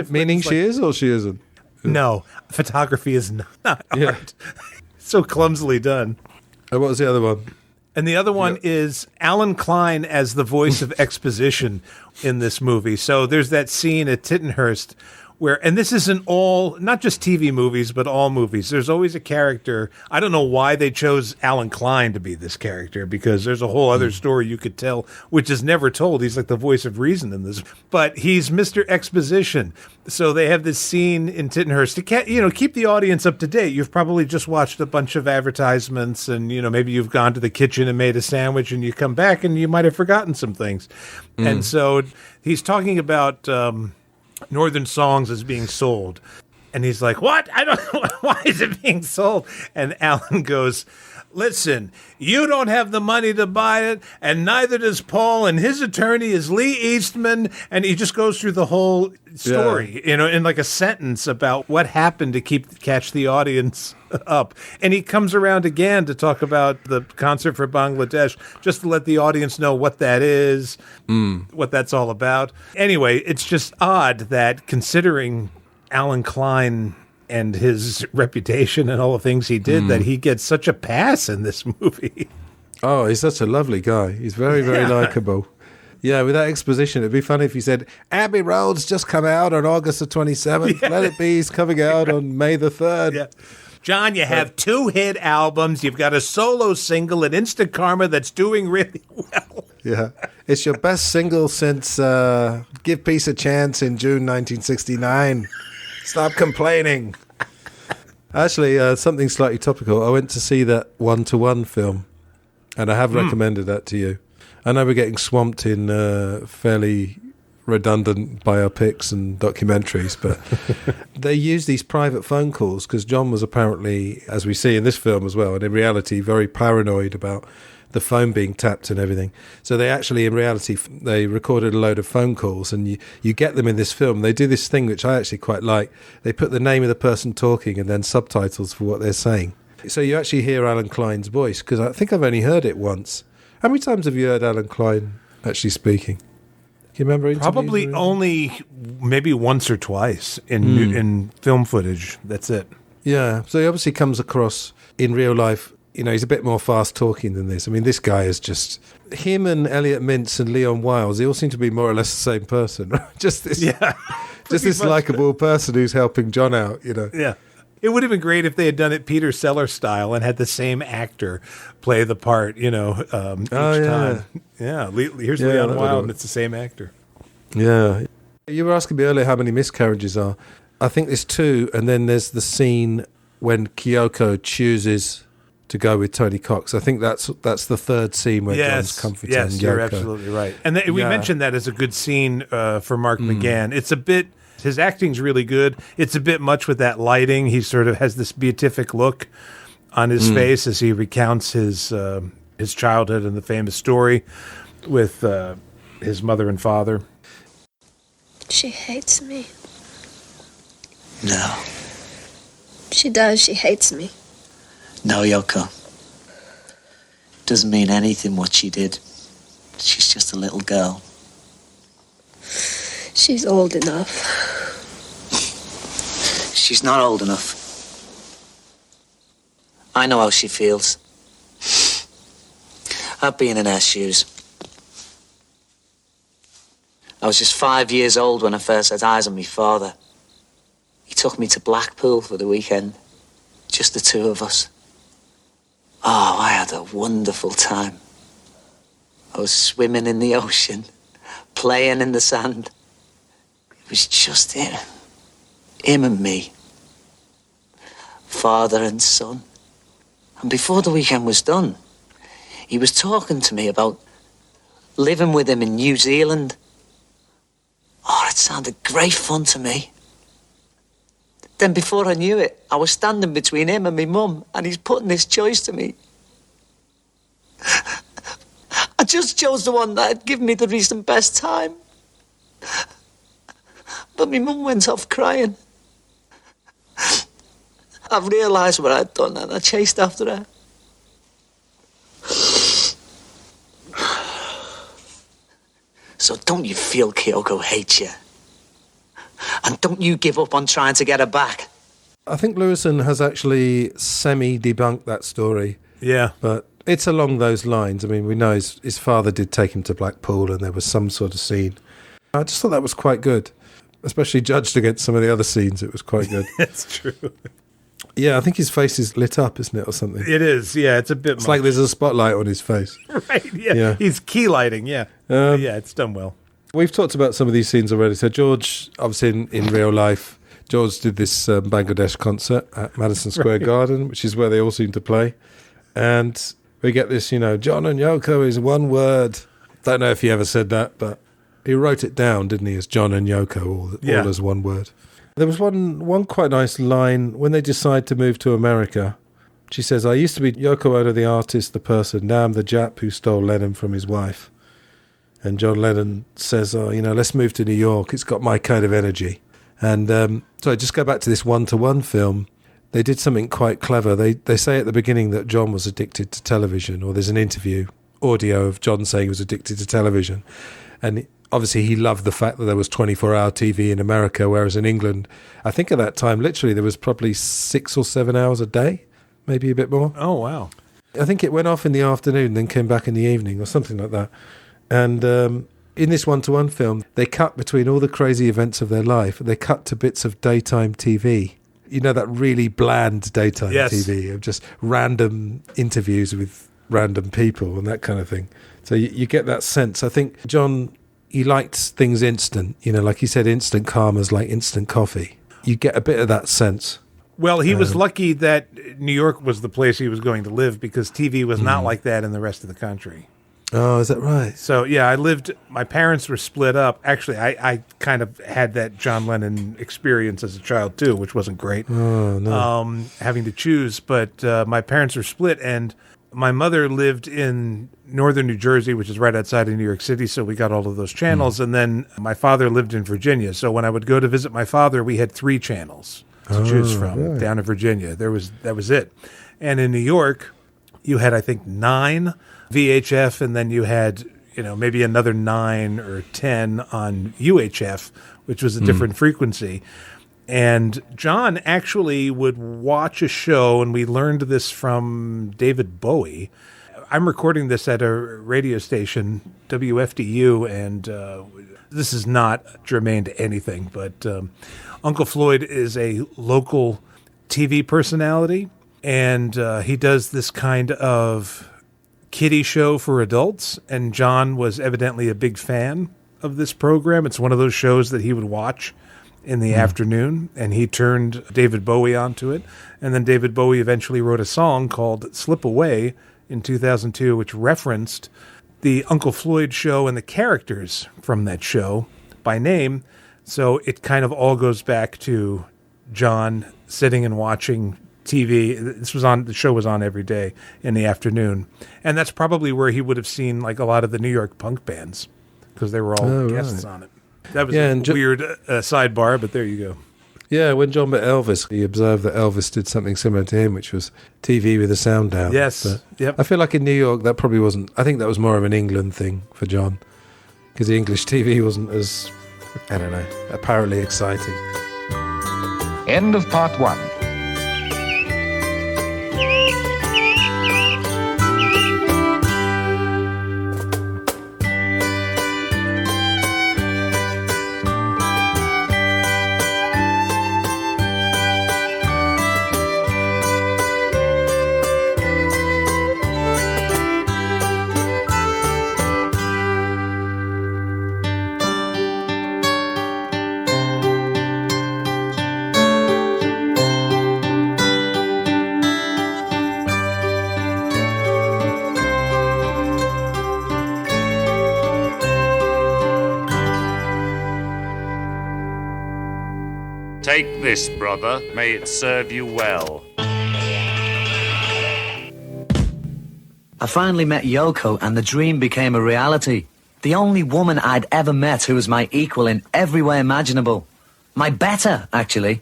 Speaker 7: Meaning she is or she isn't?
Speaker 8: No, photography is not art. So clumsily done.
Speaker 7: And what was the other one?
Speaker 8: And the other one is Alan Klein as the voice of exposition in this movie. So there's that scene at Tittenhurst where, and this is in all, not just TV movies, but all movies, there's always a character. I don't know why they chose Alan Klein to be this character, because there's a whole other story you could tell, which is never told. He's like the voice of reason in this. But he's Mr. Exposition. So they have this scene in Tittenhurst to keep the audience up to date. You've probably just watched a bunch of advertisements, and maybe you've gone to the kitchen and made a sandwich, and you come back and you might have forgotten some things. And so he's talking about Northern Songs is being sold. And he's like, what? I don't know. Why is it being sold? And Alan goes, listen, you don't have the money to buy it, and neither does Paul, and his attorney is Lee Eastman. And he just goes through the whole story, in like a sentence about what happened to catch the audience up. And he comes around again to talk about the concert for Bangladesh, just to let the audience know what that is, what that's all about. Anyway, it's just odd that, considering Alan Klein and his reputation and all the things he did, that he gets such a pass in this movie.
Speaker 7: Oh, he's such a lovely guy. He's very, very likable. Yeah, with that exposition, it'd be funny if he said, Abbey Road's just come out on August the 27th. Let It Be's coming out on May the 3rd.
Speaker 8: Yeah. John, you have 2 hit albums. You've got a solo single, an Instant Karma that's doing really well.
Speaker 7: Yeah. It's your best single since Give Peace a Chance in June 1969. Stop complaining. Actually, something slightly topical. I went to see that 1-to-1 film, and I have recommended that to you. I know we're getting swamped in fairly redundant biopics and documentaries, but they use these private phone calls because John was apparently, as we see in this film as well, and in reality, very paranoid about the phone being tapped and everything. So they actually, in reality, they recorded a load of phone calls, and you get them in this film. They do this thing which I actually quite like. They put the name of the person talking and then subtitles for what they're saying. So you actually hear Alan Klein's voice, because I think I've only heard it once. How many times have you heard Alan Klein actually speaking? Can you remember interviews?
Speaker 8: Probably only maybe once or twice in film footage. That's it.
Speaker 7: Yeah, so he obviously comes across in real life, you know, he's a bit more fast-talking than this. I mean, this guy is just... Him and Elliot Mintz and Leon Wiles, they all seem to be more or less the same person. Just this likeable person who's helping John out, you know.
Speaker 8: Yeah. It would have been great if they had done it Peter Sellers style and had the same actor play the part, you know, each time. Yeah, here's Leon Wiles, and it's the same actor.
Speaker 7: Yeah. You were asking me earlier how many miscarriages are. I think there's 2, and then there's the scene when Kyoko chooses to go with Tony Cox. I think that's the third scene where John's comforting Yoko.
Speaker 8: Yes, you're absolutely right. And we mentioned that as a good scene for Mark McGann. It's a bit... His acting's really good. It's a bit much with that lighting. He sort of has this beatific look on his face as he recounts his childhood and the famous story with his mother and father.
Speaker 15: She hates me.
Speaker 10: No.
Speaker 15: She does. She hates me.
Speaker 10: No, Yoko. Doesn't mean anything what she did. She's just a little girl.
Speaker 15: She's old enough.
Speaker 10: She's not old enough. I know how she feels. I've been in her shoes. I was just 5 years old when I first set eyes on my father. He took me to Blackpool for the weekend. Just the 2 of us. Oh, I had a wonderful time. I was swimming in the ocean, playing in the sand. It was just him and me. Father and son. And before the weekend was done, he was talking to me about living with him in New Zealand. Oh, it sounded great fun to me. Then before I knew it, I was standing between him and my mum, and he's putting this choice to me. I just chose the one that had given me the recent best time. But my mum went off crying. I've realised what I'd done, and I chased after her. So don't you feel Kyoko hates you? And don't you give up on trying to get her back.
Speaker 7: I think Lewison has actually semi-debunked that story.
Speaker 8: Yeah.
Speaker 7: But it's along those lines. I mean, we know his father did take him to Blackpool and there was some sort of scene. I just thought that was quite good. Especially judged against some of the other scenes, it was quite good.
Speaker 8: That's true.
Speaker 7: Yeah, I think his face is lit up, isn't it, or something?
Speaker 8: It is, yeah. It's a bit
Speaker 7: It's like there's a spotlight on his face.
Speaker 8: Right, yeah. He's key lighting, yeah. Yeah, it's done well.
Speaker 7: We've talked about some of these scenes already. So George, obviously in real life, George did this Bangladesh concert at Madison Square Garden, which is where they all seem to play. And we get this, John and Yoko is one word. Don't know if he ever said that, but he wrote it down, didn't he, as John and Yoko, all as one word. There was one quite nice line when they decide to move to America. She says, I used to be Yoko Ono, the artist, the person. Now I'm the Jap who stole Lennon from his wife. And John Lennon says, let's move to New York. It's got my kind of energy. And so I just go back to this 1-to-1 film. They did something quite clever. They say at the beginning that John was addicted to television, or there's an interview, audio of John saying he was addicted to television. And obviously he loved the fact that there was 24-hour TV in America, whereas in England, I think at that time, literally there was probably 6 or 7 hours a day, maybe a bit more.
Speaker 8: Oh, wow.
Speaker 7: I think it went off in the afternoon, then came back in the evening or something like that. And in this 1-to-1 film, they cut between all the crazy events of their life. They cut to bits of daytime TV. You know, that really bland daytime TV of just random interviews with random people and that kind of thing. So you get that sense. I think John, he liked things instant, like he said, instant karma's like instant coffee. You get a bit of that sense.
Speaker 8: Well, he was lucky that New York was the place he was going to live, because TV was not like that in the rest of the country.
Speaker 7: Oh, is that right?
Speaker 8: So, yeah, my parents were split up. Actually, I kind of had that John Lennon experience as a child, too, which wasn't great.
Speaker 7: Oh, no.
Speaker 8: Having to choose. But my parents were split, and my mother lived in northern New Jersey, which is right outside of New York City, so we got all of those channels. And then my father lived in Virginia. So when I would go to visit my father, we had 3 channels to choose from down in Virginia. That was it. And in New York, you had, I think, 9 VHF, and then you had, maybe another 9 or 10 on UHF, which was a different frequency. And John actually would watch a show, and we learned this from David Bowie. I'm recording this at a radio station, WFDU, and this is not germane to anything, but Uncle Floyd is a local TV personality, and he does this kind of kiddie show for adults, and John was evidently a big fan of this program. It's one of those shows that he would watch in the afternoon, and he turned David Bowie onto it. And then David Bowie eventually wrote a song called Slip Away in 2002, which referenced the Uncle Floyd show and the characters from that show by name. So it kind of all goes back to John sitting and watching TV. The show was on every day in the afternoon. And that's probably where he would have seen like a lot of the New York punk bands, because they were all guests on it. That was a weird sidebar, but there you go.
Speaker 7: Yeah, when John met Elvis, he observed that Elvis did something similar to him, which was TV with the sound down.
Speaker 8: Yes, yep.
Speaker 7: I feel like in New York, that probably wasn't... I think that was more of an England thing for John, because the English TV wasn't as, I don't know, apparently exciting.
Speaker 18: End of part 1.
Speaker 19: Take this, brother. May it serve you well.
Speaker 10: I finally met Yoko, and the dream became a reality. The only woman I'd ever met who was my equal in every way imaginable. My better, actually.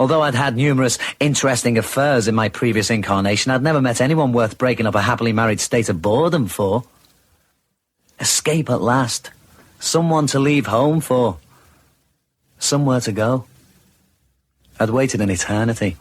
Speaker 10: Although I'd had numerous interesting affairs in my previous incarnation, I'd never met anyone worth breaking up a happily married state of boredom for. Escape at last. Someone to leave home for. Somewhere to go. I'd waited an eternity.